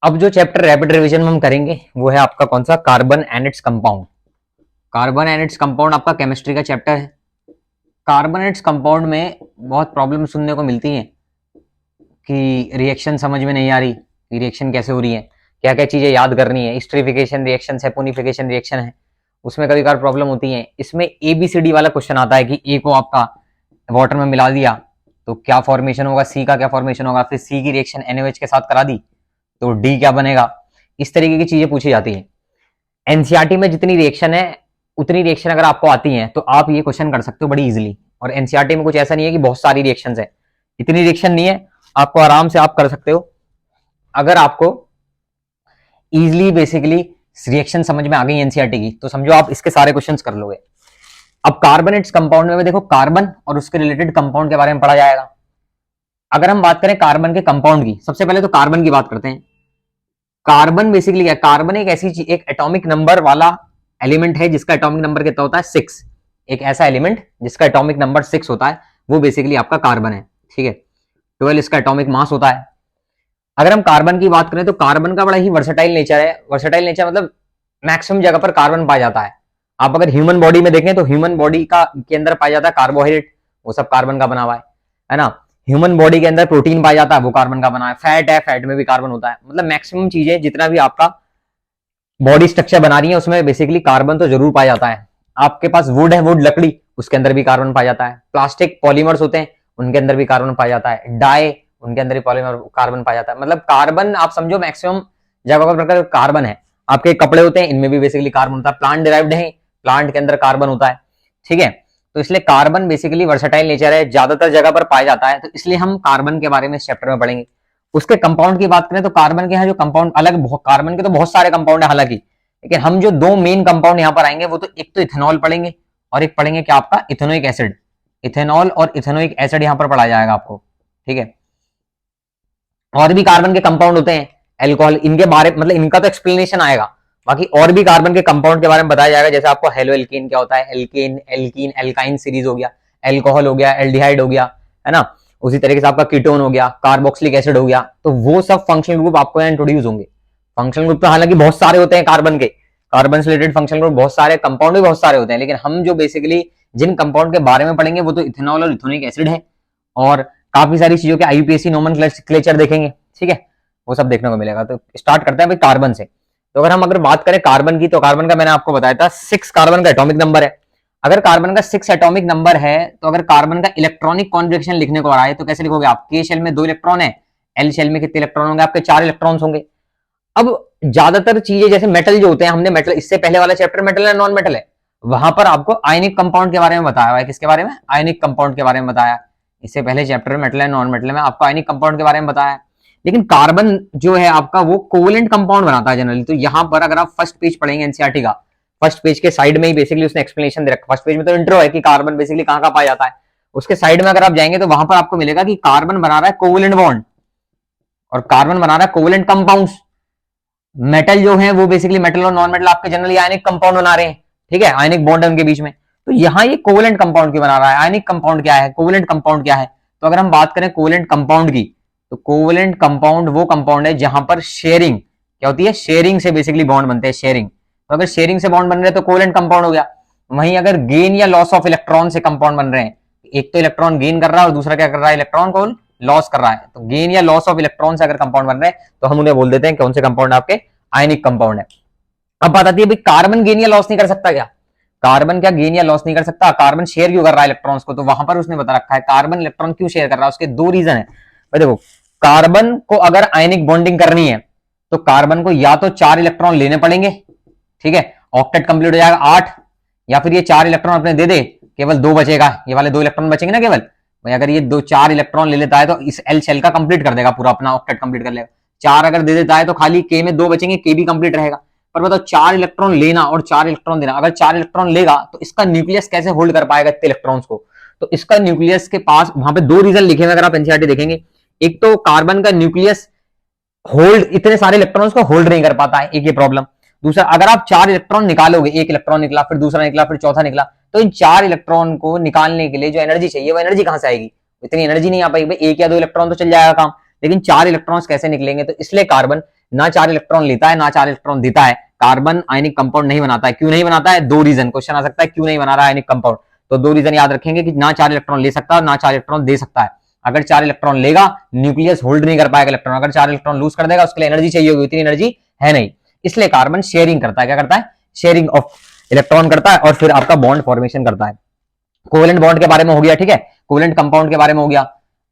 अब जो chapter rapid revision में हम करेंगे वो है आपका कौन सा, carbon and its compound. Carbon and its compound आपका केमिस्ट्री का चैप्टर है। कार्बन एंड इट्स कंपाउंड में बहुत प्रॉब्लम सुनने को मिलती हैं कि रिएक्शन समझ में नहीं आ रही, कि रिएक्शन कैसे हो रही है, क्या क्या चीजें याद करनी है, स्ट्रीफिकेशन रिएक्शन, सेपोनिफिकेशन रिएक्शन है, उसमें कभी कभार प्रॉब्लम होती है। इसमें ABCD वाला क्वेश्चन आता है कि ए को आपका वाटर में मिला दिया तो क्या फॉर्मेशन होगा, सी का क्या फॉर्मेशन होगा, फिर सी की रिएक्शन NaOH के साथ करा दी तो डी क्या बनेगा। इस तरीके की चीजें पूछी जाती है। एनसीईआरटी में जितनी रिएक्शन है उतनी रिएक्शन अगर आपको आती है तो आप ये क्वेश्चन कर सकते हो बड़ी इजीली। और एनसीईआरटी में कुछ ऐसा नहीं है कि बहुत सारी रिएक्शंस है, इतनी रिएक्शन नहीं है, आपको आराम से आप कर सकते हो अगर आपको इजीली बेसिकली रिएक्शन समझ में आ गई एनसीईआरटी की, तो समझो आप इसके सारे क्वेश्चंस कर लोगे। अब कार्बनेट्स कंपाउंड में देखो कार्बन और उसके रिलेटेड कंपाउंड के बारे में पढ़ा जाएगा। अगर हम बात करें कार्बन के कंपाउंड की, सबसे पहले तो कार्बन की बात करते हैं। कार्बन बेसिकली क्या है, कार्बन एक ऐसी चीज, एक एटॉमिक नंबर वाला एलिमेंट है जिसका एटॉमिक नंबर कितना होता है 6। एक ऐसा एलिमेंट जिसका एटॉमिक नंबर 6 होता है वो बेसिकली आपका कार्बन है, ठीक है। 12 इसका एटॉमिक मास होता है। अगर हम कार्बन की बात करें तो कार्बन का बड़ा ही वर्सेटाइल नेचर है। वर्सेटाइल नेचर मतलब मैक्सिमम जगह पर कार्बन पाया जाता है। आप अगर ह्यूमन बॉडी में देखें तो ह्यूमन बॉडी का के अंदर पाया जाता है कार्बोहाइड्रेट, वो सब कार्बन का बना हुआ है ना। ह्यूमन बॉडी के अंदर प्रोटीन पाया जाता है, वो कार्बन का बना है। फैट है, फैट में भी कार्बन होता है। मतलब मैक्सिमम चीजें जितना भी आपका बॉडी स्ट्रक्चर बना रही है उसमें बेसिकली कार्बन तो जरूर पाया जाता है। आपके पास वुड है, वुड लकड़ी, उसके अंदर भी कार्बन पाया जाता है। प्लास्टिक पॉलीमर्स होते हैं उनके अंदर भी कार्बन पाया जाता है। डाई, उनके अंदर भी पॉलीमर कार्बन पाया जाता है। मतलब कार्बन आप समझो मैक्सिमम जगह पर कार्बन है। आपके कपड़े होते हैं इनमें भी बेसिकली कार्बन होता है। प्लांट डिराइव्ड है, प्लांट के अंदर कार्बन होता है, ठीक है। तो इसलिए कार्बन बेसिकली वर्सेटाइल नेचर है, ज्यादातर जगह पर पाया जाता है, तो इसलिए हम कार्बन के बारे में इस चैप्टर में पढ़ेंगे। उसके कंपाउंड की बात करें तो कार्बन के यहाँ जो कंपाउंड अलग, कार्बन के तो बहुत सारे कंपाउंड है हालांकि, लेकिन हम जो दो मेन कंपाउंड यहाँ पर आएंगे वो तो एक तो इथेनॉल पढ़ेंगे और एक पढ़ेंगे क्या आपका इथेनोइक एसिड। इथेनॉल और इथेनोइक एसिड यहाँ पर पढ़ा जाएगा आपको, ठीक है। और भी कार्बन के कंपाउंड होते हैं, एल्कोहल, इनके बारे मतलब इनका तो एक्सप्लेनेशन आएगा। बाकी और भी कार्बन के कंपाउंड के बारे में बताया जाएगा, जैसे आपको हेलो एल्कीन क्या होता है, एल्केन, एल्कीन, एल्काइन सीरीज हो गया, एल्कोहल हो गया, एल्डिहाइड हो गया, है ना। उसी तरीके से आपका कीटोन हो गया, कार्बोक्सिलिक एसिड हो गया। तो वो सब फंक्शनल ग्रुप आपको यहाँ इंट्रोड्यूस होंगे। फंक्शनल ग्रुप तो हालांकि बहुत सारे होते हैं कार्बन के, कार्बन से रिलेटेड फंक्शनल ग्रुप बहुत सारे, कंपाउंड भी बहुत सारे होते हैं, लेकिन हम जो बेसिकली जिन कंपाउंड के बारे में पढ़ेंगे वो तो इथेनॉल और इथेनोइक एसिड है। और काफी सारी चीजों के IUPAC नोमेनक्लेचर देखेंगे, ठीक है, वो सब देखने को मिलेगा। तो स्टार्ट करते हैं भाई कार्बन से। तो अगर हम बात करें कार्बन की, तो कार्बन का मैंने आपको बताया था 6 कार्बन का एटॉमिक नंबर है। अगर कार्बन का 6 एटॉमिक नंबर है तो अगर कार्बन का इलेक्ट्रॉनिक कॉन्फ़िगरेशन लिखने को आ रहा है तो कैसे लिखोगे आप, K शेल में 2 इलेक्ट्रॉन है, L शेल में कितने इलेक्ट्रॉन होंगे आपके, 4 इलेक्ट्रॉन्स होंगे। अब ज्यादातर चीजें जैसे मेटल जो होते हैं, हमने मेटल इससे पहले वाला चैप्टर मेटल है नॉन मेटल है, वहां पर आपको आयनिक कंपाउंड के बारे में बताया हुआ है। किसके बारे में, आयनिक कंपाउंड के बारे में बताया। इससे पहले चैप्टर मेटल है नॉन मेटल में आपको आयनिक कंपाउंड के बारे में बताया। लेकिन कार्बन जो है आपका वो कोवेलेंट कंपाउंड बनाता है जनरली। तो यहां पर अगर आप फर्स्ट पेज पढ़ेंगे एनसीईआरटी का, फर्स्ट पेज के साइड में ही बेसिकली उसने एक्सप्लेनेशन दे रखा। फर्स्ट पेज में तो इंट्रो है कि कार्बन बेसिकली कहां कहां पाया जाता है, उसके साइड में अगर आप जाएंगे तो वहां पर आपको मिलेगा कि कार्बन बना रहा है कोवेलेंट बॉन्ड और कार्बन बना रहा है कोवेलेंट कंपाउंड्स। मेटल जो है वो बेसिकली मेटल और नॉन मेटल आपके जनरली आयनिक कंपाउंड बना रहे हैं, ठीक है, आयनिक बॉन्ड है उनके बीच में। तो यहाँ ये कोवेलेंट कंपाउंड क्यों बना रहा है, आयनिक कंपाउंड क्या है, कोवेलेंट कंपाउंड क्या है। तो अगर हम बात करें कोवेलेंट कंपाउंड की, तो कोवेलेंट कंपाउंड वो कंपाउंड है जहां पर शेयरिंग क्या होती है, शेयरिंग से बेसिकली बॉन्ड बनते हैं, शेयरिंग। तो अगर शेयरिंग से बॉन्ड बन रहे हैं तो कोवेलेंट कंपाउंड हो गया। वहीं अगर गेन या लॉस ऑफ इलेक्ट्रॉन से कंपाउंड बन रहे हैं, एक तो इलेक्ट्रॉन गेन कर रहा है और दूसरा क्या कर रहा है, इलेक्ट्रॉन को लॉस कर रहा है, तो गेन या लॉस ऑफ इलेक्ट्रॉन से अगर कंपाउंड बन रहे हैं तो हम उन्हें बोल देते हैं कौन से कंपाउंड आपके आयनिक कंपाउंड है। अब बात आती है भाई कार्बन गेन या लॉस नहीं कर सकता क्या, कार्बन क्या गेन या लॉस नहीं कर सकता, कार्बन शेयर क्यों कर रहा है इलेक्ट्रॉन्स को, तो वहां पर उसने बता रखा है कार्बन इलेक्ट्रॉन क्यों शेयर कर रहा है, उसके दो रीजन है भाई। देखो कार्बन को अगर आयनिक बॉन्डिंग करनी है तो कार्बन को या तो 4 इलेक्ट्रॉन लेने पड़ेंगे, ठीक है, ऑक्टेट कंप्लीट हो जाएगा 8, या फिर ये 4 इलेक्ट्रॉन अपने दे दे, केवल 2 बचेगा, ये वाले 2 इलेक्ट्रॉन बचेंगे ना केवल भाई। अगर ये 4 इलेक्ट्रॉन ले लेता है तो इस एल शेल का कंप्लीट कर देगा, पूरा अपना ऑक्टेट कंप्लीट कर लेगा। 4 अगर दे देता है तो खाली के में 2 बचेंगे, के भी कंप्लीट रहेगा। पर बताओ 4 इलेक्ट्रॉन लेना और 4 इलेक्ट्रॉन देना, अगर 4 इलेक्ट्रॉन लेगा तो इसका न्यूक्लियस कैसे होल्ड कर पाएगा इतने इलेक्ट्रॉन्स को। तो इसका न्यूक्लियस के पास वहां पे 2 रीजन लिखे हुए अगर आप एनसीईआरटी देखेंगे, एक तो कार्बन का न्यूक्लियस होल्ड इतने सारे इलेक्ट्रॉन्स को होल्ड नहीं कर पाता है, एक ये प्रॉब्लम। दूसरा अगर आप 4 इलेक्ट्रॉन निकालोगे, एक इलेक्ट्रॉन निकला, फिर दूसरा निकला, फिर चौथा निकला, तो इन 4 इलेक्ट्रॉन को निकालने के लिए जो एनर्जी चाहिए वो एनर्जी कहां से आएगी, इतनी एनर्जी नहीं आ पाएगी भाई। 1 या 2 इलेक्ट्रॉन तो चल जाएगा काम, लेकिन 4 इलेक्ट्रॉन्स कैसे निकलेंगे। तो इसलिए कार्बन ना 4 इलेक्ट्रॉन लेता है ना 4 इलेक्ट्रॉन देता है, कार्बन आयनिक कंपाउंड नहीं बनाता है। क्यों नहीं बनाता है? 2 रीजन। क्वेश्चन आ सकता है क्यों नहीं बना रहा है आयनिक कंपाउंड, तो 2 रीजन याद रखेंगे कि ना 4 इलेक्ट्रॉन ले सकता है और ना 4 इलेक्ट्रॉन दे सकता है। अगर 4 इलेक्ट्रॉन लेगा न्यूक्लियस होल्ड नहीं कर पाएगा इलेक्ट्रॉन, अगर 4 इलेक्ट्रॉन लूज कर देगा उसके लिए एनर्जी चाहिए होगी, इतनी एनर्जी है नहीं, इसलिए कार्बन शेयरिंग करता है। क्या करता है? शेयरिंग ऑफ इलेक्ट्रॉन करता है और फिर आपका बॉन्ड फॉर्मेशन करता है। कोवेलेंट बॉन्ड के बारे में हो गया, ठीक है, कोवेलेंट कंपाउंड के बारे में हो गया।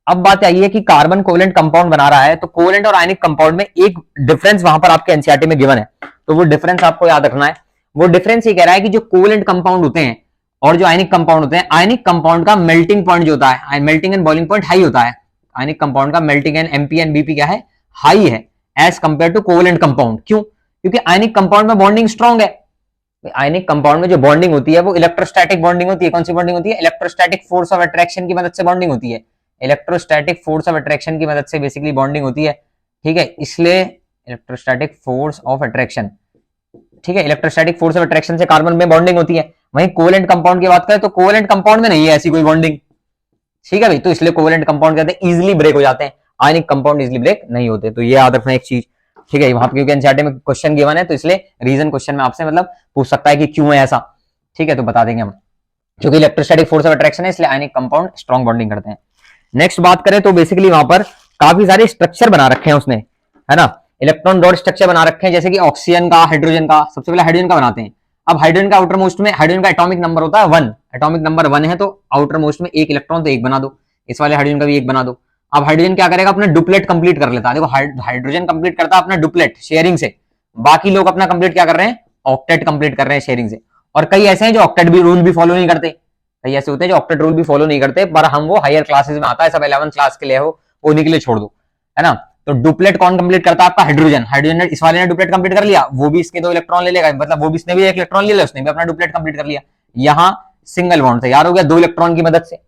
अब बात आई है कि कार्बन कोवेलेंट कंपाउंड बना रहा है, तो कोवेलेंट और आयनिक कंपाउंड में एक डिफरेंस वहां पर आपके एनसीईआरटी में गिवन है, तो वो डिफरेंस आपको याद रखना है। वो डिफरेंस ये कह रहा है कि जो कोवेलेंट कंपाउंड होते हैं और जो आयनिक कंपाउंड होते हैं, आयनिक कंपाउंड का मेल्टिंग पॉइंट जो होता है, melting and boiling point high होता है। आयनिक कंपाउंड का melting and MP and BP क्या है? हाई है as compare to covalent compound. क्यों? क्योंकि आयनिक कंपाउंड में बॉन्डिंग स्ट्रॉन्ग है। आयनिक कंपाउंड में जो बॉन्डिंग होती है वो इलेक्ट्रोस्टैटिक बॉन्डिंग होती है। कौन सी बॉन्डिंग होती है? इलेक्ट्रोस्टैटिक फोर्स ऑफ अट्रैक्शन की मदद से बॉन्डिंग होती है। इलेक्ट्रोस्टैटिक फोर्स ऑफ अट्रैक्शन की मदद से बेसिकली बॉन्डिंग होती है, ठीक है, इसलिए इलेक्ट्रोस्टैटिक फोर्स ऑफ अट्रैक्शन, ठीक है, इलेक्ट्रोस्टैटिक फोर्स ऑफ अट्रैक्शन से कार्बन में बॉन्डिंग होती है। वहीं कोवेलेंट कंपाउंड की बात करें तो कोवेलेंट कंपाउंड में नहीं है ऐसी कोई बॉन्डिंग, ठीक है भाई, तो इसलिए कोवेलेंट कंपाउंड कहते हैं इजीली ब्रेक हो जाते हैं, आयनिक कंपाउंड इजीली ब्रेक नहीं होते। तो ये याद रखना एक चीज, ठीक है, वहां पर क्योंकि एनसीईआरटी में क्वेश्चन गिवन है तो इसलिए रीजन क्वेश्चन में आपसे मतलब पूछ सकता है कि क्यों है ऐसा, ठीक है, तो बता देंगे हम। क्योंकि इलेक्ट्रोस्टैटिक फोर्स ऑफ अट्रैक्शन है इसलिए आयनिक कंपाउंड स्ट्रॉन्ग बॉन्डिंग करते हैं। नेक्स्ट बात करें तो बेसिकली वहां पर काफी सारे स्ट्रक्चर बना रखे हैं उसने, है ना, इलेक्ट्रॉन डॉट स्ट्रक्चर बना रखे हैं, जैसे कि ऑक्सीजन का, हाइड्रोजन का। सबसे पहले हाइड्रोजन का बनाते हैं। अब हाइड्रोजन का आउटर मोस्ट में, हाइड्रोजन का एटॉमिक नंबर होता है 1, एटॉमिक नंबर 1 है तो आउटर मोस्ट में एक इलेक्ट्रॉन तो एक बना दो, इस वाले हाइड्रोजन का भी एक बना दो। अब हाइड्रोजन क्या करेगा? अपना डुप्लेट कंप्लीट कर लेता है। देखो हाइड्रोजन कंप्लीट करता है अपना डुप्लेट शेयरिंग से, बाकी लोग अपना कंप्लीट क्या कर रहे हैं? ऑक्टेट कंप्लीट कर रहे हैं शेयरिंग से। और कई ऐसे हैं जो ऑक्टेट भी रूल भी फॉलो नहीं करते, कई ऐसे होते हैं जो ऑक्टेट रूल भी फॉलो नहीं करते, पर हम वो हायर क्लासेस में आता है, सब 11th क्लास के लिए हो, उन्हीं के लिए छोड़ दो, है ना। तो डुप्लेट कौन कंप्लीट करता है? आपका हाइड्रोजन। हाइड्रोजन ने, इस वाले ने डुप्लेट कंप्लीट कर लिया, वो भी इसके 2 इलेक्ट्रॉन ले लेगा, मतलब वो भी, इसने भी 1 इलेक्ट्रॉन ले लिया, उसने भी अपना डुप्लेट कंप्लीट कर लिया। यहां सिंगल बॉन्ड तैयार हो गया 2 इलेक्ट्रॉन की मदद से।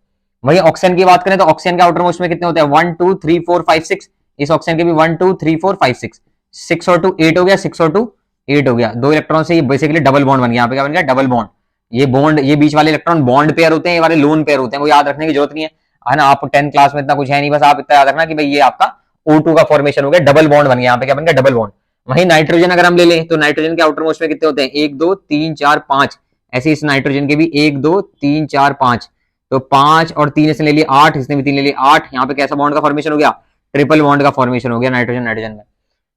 वही ऑक्सीजन की बात करें तो ऑक्सीजन के आउटर मोस्ट में कितने होते हैं? 1 2 3 4 5 6। इस ऑक्सीजन के भी 1 2 3 4 5 6, 6 और 2 8 हो गया, 6 और 2 8 हो गया। 2 इलेक्ट्रॉन से ये बेसिकली डबल बॉन्ड बन गया। यहाँ पे क्या बन गया? Double bond. ये बॉन्ड, ये बीच वाले इलेक्ट्रॉन बॉन्ड पेयर होते हैं, ये वाले लोन पेयर होते हैं, वो याद रखने की जरूरत नहीं है ना। आप 10th क्लास में इतना कुछ है नहीं, बस आप इतना याद रखना कि भाई ये आपका O2 का फॉर्मेशन हो गया, डबल बॉन्ड बन गया। यहाँ पे क्या बन गया? Double bond. वहीं नाइट्रोजन अगर हम ले लें तो नाइट्रोजन के आउटर मोस्ट में कितने होते हैं? 1 2 3 4 5। ऐसे इस नाइट्रोजन के भी 1 2 3 4 5, तो 5 और 3 इसने ले लिया 8, इसने भी 3 ले लिया 8। यहाँ पे कैसा बॉन्ड का फॉर्मेशन हो गया? ट्रिपल बॉन्ड का फॉर्मेशन हो गया नाइट्रोजन नाइट्रोजन में,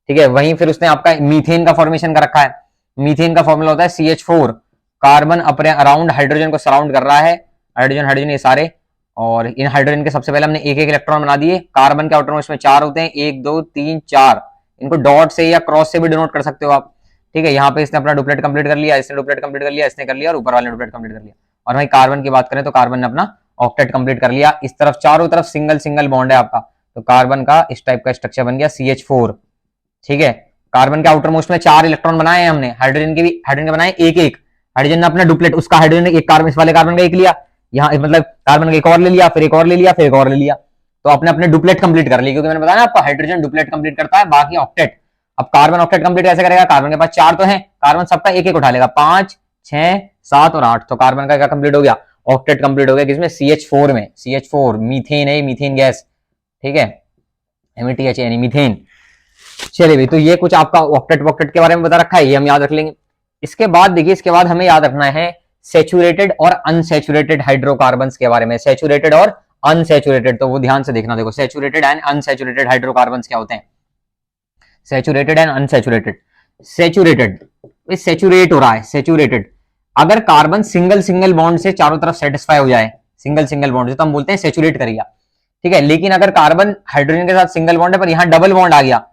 ठीक है। वहीं फिर उसने आपका मीथेन का फॉर्मेशन कर रखा है। मीथेन का फॉर्मूला होता है CH4, कार्बन अपने अराउंड हाइड्रोजन को सराउंड कर रहा है, हाइड्रोजन हाइड्रोजन ये सारे, और इन हाइड्रोजन के सबसे पहले हमने एक एक इलेक्ट्रॉन बना दिए। कार्बन के आउटर मोस्ट में 4 होते हैं, 1 2 3 4, इनको डॉट से या क्रॉस से भी डिनोट कर सकते हो आप, ठीक है। यहाँ पे इसने अपना डुप्लेट कंप्लीट कर लिया, इसने डुप्लेट कंप्लीट कर लिया, इसने कर लिया, और ऊपर वाले ने डुप्लेट कंप्लीट कर लिया। और वहीं कार्बन की बात करें तो कार्बन ने अपना ऑक्टेट कंप्लीट कर लिया। इस तरफ चारों तरफ सिंगल सिंगल बॉन्ड है आपका, तो कार्बन का इस टाइप का स्ट्रक्चर बन गया CH4, ठीक है। कार्बन के आउटर मोस्ट में 4 इलेक्ट्रॉन बनाए हैं हमने, हाइड्रोजन के भी, हाइड्रोजन के बनाए एक एक। हाइड्रोजन ने अपना डुप्लेट, उसका हाइड्रोजन ने एक कार्बन, इस वाले कार्बन का एक लिया, यहाँ मतलब कार्बन का एक और ले लिया, फिर एक और ले लिया, फिर एक और ले लिया, तो आपने अपने डुप्लेट कंप्लीट कर लिया। क्योंकि मैंने बताया ना आपका हाइड्रोजन डुप्लेट कंप्लीट करता है, बाकी ऑक्टेट। अब कार्बन ऑक्टेट कंप्लीट कैसे करेगा? कार्बन के पास 4 तो है, कार्बन सबका एक एक उठा लेगा, 5 6 7 और 8, तो कार्बन का क्या कंप्लीट हो गया? ऑक्टेट कंप्लीट हो गया। किसमें? CH4 में। CH4 मीथेन है, मीथेन गैस, ठीक है, METH यानी मीथेन। चलिए भाई, तो ये कुछ आपका ऑक्टेट वॉक्टेट के बारे में बता रखा है, ये हम याद रख लेंगे। इसके बाद देखिए, इसके बाद हमें याद रखना है सैचुरेटेड और अनसैचुरेटेड हाइड्रोकार्बन्स के बारे में। सैचुरेटेड और अनसैचुरेटेड, तो वो ध्यान से देखना। देखो सैचुरेटेड एंड अनसैचुरेटेड हाइड्रोकार्बन्स क्या होते हैं? Saturated and unsaturated. Saturated, saturate हो रहा है, सैचुरेटेड। अगर कार्बन सिंगल सिंगल बॉन्ड से चारों तरफ सेटिस्फाई हो जाए, सिंगल सिंगल बॉन्ड से, तो हम बोलते हैं सैचुरेट कर गया, ठीक है। लेकिन अगर कार्बन हाइड्रोजन के साथ सिंगल बॉन्ड है पर यहाँ डबल बॉन्ड आ गया,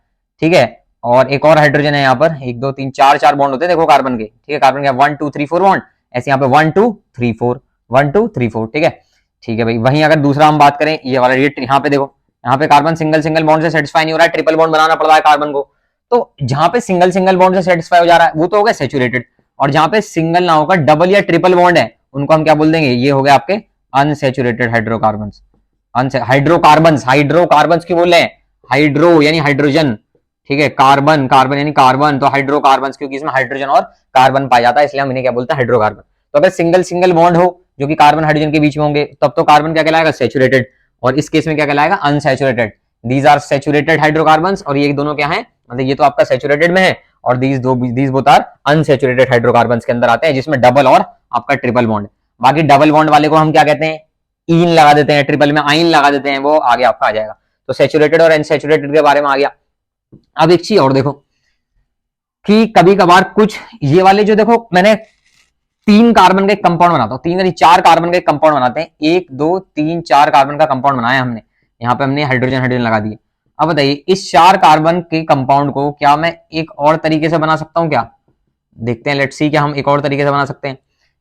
ठीक है, और एक और हाइड्रोजन है यहाँ पर, 1 2 3 4 4 बॉन्ड होते हैं देखो कार्बन के, ठीक है। कार्बन के 1 2 3 4 बॉन्ड, ऐसे यहाँ पे 1 2 3 4 1 2 3 4, ठीक है, ठीक है भाई। वहीं अगर दूसरा हम बात करें, ये वाला रेट, यहाँ पे देखो, यहाँ पे कार्बन सिंगल सिंगल बॉन्ड से सेटिस्फाई नहीं हो रहा है, ट्रिपल बॉन्ड बनाना पड़ रहा है कार्बन को। तो जहां पे सिंगल सिंगल बॉन्ड से सेटिस्फाई हो जा रहा है वो तो हो गया सैचुरेटेड, और जहां पे सिंगल ना होकर डबल या ट्रिपल बॉन्ड है उनको हम क्या बोल देंगे? ये हो गया आपके अनसैचुरेटेड हाइड्रोकार्बन्स। हाइड्रोकार्बन्स, हाइड्रोकार्बन्स क्यों बोल रहे हैं? हाइड्रो यानी हाइड्रोजन, ठीक है, कार्बन, कार्बन यानी कार्बन, तो हाइड्रोकार्बन्स, क्योंकि इसमें हाइड्रोजन और कार्बन पाया जाता है, इसलिए हम इन्हें क्या बोलते हैं? हाइड्रोकार्बन। तो अगर सिंगल सिंगल बॉन्ड हो जो कि कार्बन हाइड्रोजन के बीच में होंगे, तब तो कार्बन क्या कहलाएगा? सैचुरेटेड, और इस केस में क्या कहलाएगा? Unsaturated. These are saturated hydrocarbons, और ये दोनों क्या है? मतलब ये तो आपका सैचुरेटेड में है, और these both are unsaturated hydrocarbon के अंदर आते हैं, जिसमें डबल और आपका ट्रिपल बॉन्ड। बाकी डबल बॉन्ड वाले को हम क्या कहते हैं, ईन लगा देते हैं, ट्रिपल में आइन लगा देते हैं, वो आगे आपका आ जाएगा। तो सैचुरेटेड और अनसैचुरेटेड के बारे में आ गया। अब एक चीज और देखो कि कभी कभार कुछ ये वाले जो देखो, मैंने 3 कार्बन का एक कंपाउंड बनाता हूं, 3 यानी 4 कार्बन का एक कंपाउंड बनाते हैं, 1 2 3 4 कार्बन का कंपाउंड बनाया हमने, यहाँ पे हमने हाइड्रोजन हाइड्रोजन लगा दिए। अब बताइए इस 4 कार्बन के कंपाउंड को क्या मैं एक और तरीके से बना सकता हूं क्या? देखते हैं, लेट्स सी क्या हम एक और तरीके से बना सकते हैं।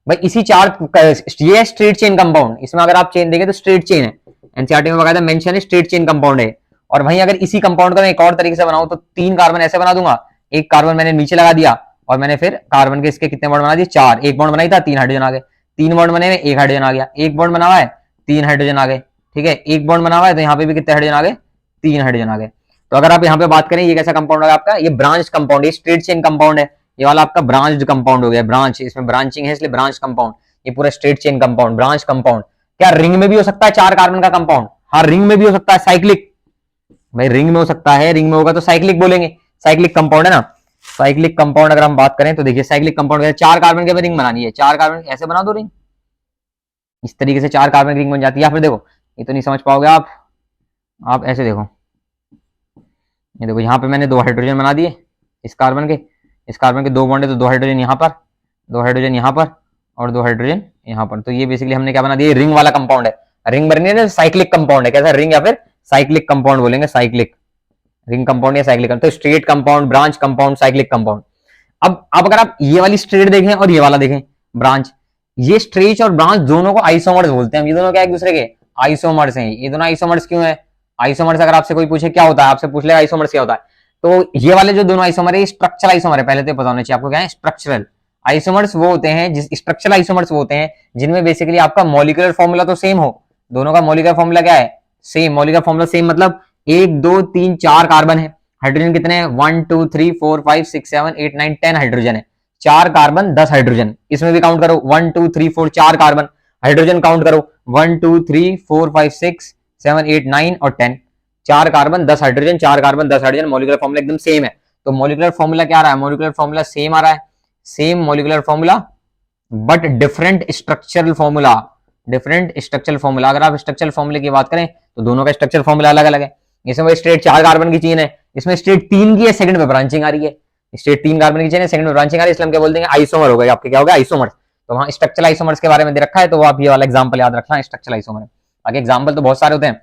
भाई इसी 4, ये स्ट्रेट चेन कंपाउंड, इसमें अगर आप चेन देखें तो स्ट्रेट चेन है, एनसीईआरटी में बकायदा मेंशन है स्ट्रेट चेन कंपाउंड है। और वहीं अगर इसी कंपाउंड को मैं एक और तरीके से बनाऊं तो 3 कार्बन ऐसे बना दूंगा, एक कार्बन मैंने नीचे लगा दिया, और मैंने फिर कार्बन के इसके कितने बॉन्ड बना दिए, 4, एक बॉन्ड बनाई था 3 हाइड्रोजन आ गए, 3 बॉन्ड बने में 1 हाइड्रोजन आ गया, एक बॉन्ड बना हुआ है 3 हाइड्रोजन आ गए, ठीक है, एक बॉन्ड बना हुआ है तो यहाँ पे भी कितने हाइड्रोजन आ गए, 3 हाइड्रोजन आ गए। तो अगर आप यहाँ पे बात करें ये कैसा कंपाउंड होगा आपका, ये ब्रांच कंपाउंड, ये स्ट्रेट चेन कंपाउंड है, ये वाला आपका ब्रांच्ड कंपाउंड हो गया, ब्रांच, इसमें ब्रांचिंग है इसलिए ब्रांच कंपाउंड, ये पूरा straight chain compound, branch compound. क्या रिंग में भी हो सकता है 4 कार्बन का कंपाउंड? हाँ रिंग में भी हो सकता है, साइक्लिक, भाई रिंग में हो सकता है, रिंग में होगा तो साइक्लिक बोलेंगे, साइक्लिक कंपाउंड है ना। साइक्लिक कंपाउंड अगर हम बात करें तो देखिए साइक्लिक कंपाउंड 4 कार्बन के रिंग बनानी है, 4 कार्बन ऐसे बना दो रिंग, इस तरीके से 4 कार्बन की रिंग बन जाती है। या फिर देखो ये तो नहीं समझ पाओगे आप ऐसे देखो, ये देखो यहाँ पे मैंने 2 हाइड्रोजन बना दिए, इस कार्बन के 2 बॉन्ड है तो 2 हाइड्रोजन यहाँ पर, 2 हाइड्रोजन यहाँ पर, और 2 हाइड्रोजन यहाँ पर। तो ये बेसिकली हमने क्या बना दिया, रिंग वाला कंपाउंड है, रिंग बननी है ना, साइक्लिक कंपाउंड है, कैसा रिंग या फिर साइक्लिक कंपाउंड बोलेंगे, साइक्लिक रिंग कंपाउंड या साइक्लिक। तो straight compound, branch compound, cyclic compound. अब अगर आप ये वाली स्ट्रेट देखें और ये वाला देखें ब्रांच, ये स्ट्रेच और ब्रांच दोनों को आइसोमर्स बोलते हैं। ये दोनों क्या एक दूसरे के आइसोमर्स हैं। ये दोनों आइसोमर्स क्यों है? आइसोमर्स अगर आपसे कोई पूछे क्या होता है, आपसे पूछ ले आइसोमर्स क्या होता है, तो ये वाले जो दोनों आइसोमर है स्ट्रक्चरल आइसोमर है, पहले तो पता होना चाहिए आपको क्या है स्ट्रक्चरल आइसोमर्स। वो होते हैं जिस स्ट्रक्चरल आइसोमर्स वो होते हैं जिनमें बेसिकली आपका मॉलिक्यूलर फॉर्मूला तो सेम हो, दोनों का मॉलिक्यूलर फॉर्मूला क्या है, सेम, मॉलिक्यूलर फॉर्मूला सेम, मतलब 1 2 3 4 कार्बन है, हाइड्रोजन कितने हैं 1 2 3 4 5 6 7 8 9 10 हाइड्रोजन है, 4 कार्बन 10 हाइड्रोजन, इसमें भी काउंट करो 1 2 3 4 4 कार्बन, हाइड्रोजन काउंट करो 1 2 3 4 5 6 7 8 9 और 10, 4 carbon 10 hydrogen, 4 carbon 10 hydrogen, molecular formula एकदम सेम है। तो मॉलिक्यूलर फॉर्मूला क्या आ रहा है, मॉलिक्यूलर फॉर्मूला सेम आ रहा है, same molecular formula but different structural formula, different structural formula. अगर आप स्ट्रक्चरल फॉर्मूले की बात करें तो दोनों का स्ट्रक्चरल फॉर्मूला अलग अलग है। इसमें स्ट्रेट 4 कार्बन की चेन है, इसमें स्ट्रेट 3 की है, सेकंड में ब्रांचिंग आ रही है, स्ट्रेट 3 कार्बन की चेन है, सेकंड में ब्रांचिंग आ रही है, इसलिए हम क्या बोल देंगे आइसोमर हो गए आपके, क्या हो गया आइसोमर। तो वहां स्ट्रक्चरल आइसोमर्स के बारे में दे रखा है, तो आप ये वाला एग्जांपल याद रखना, स्ट्रक्चरल आइसोमर। बाकी एग्जांपल तो बहुत सारे होते हैं,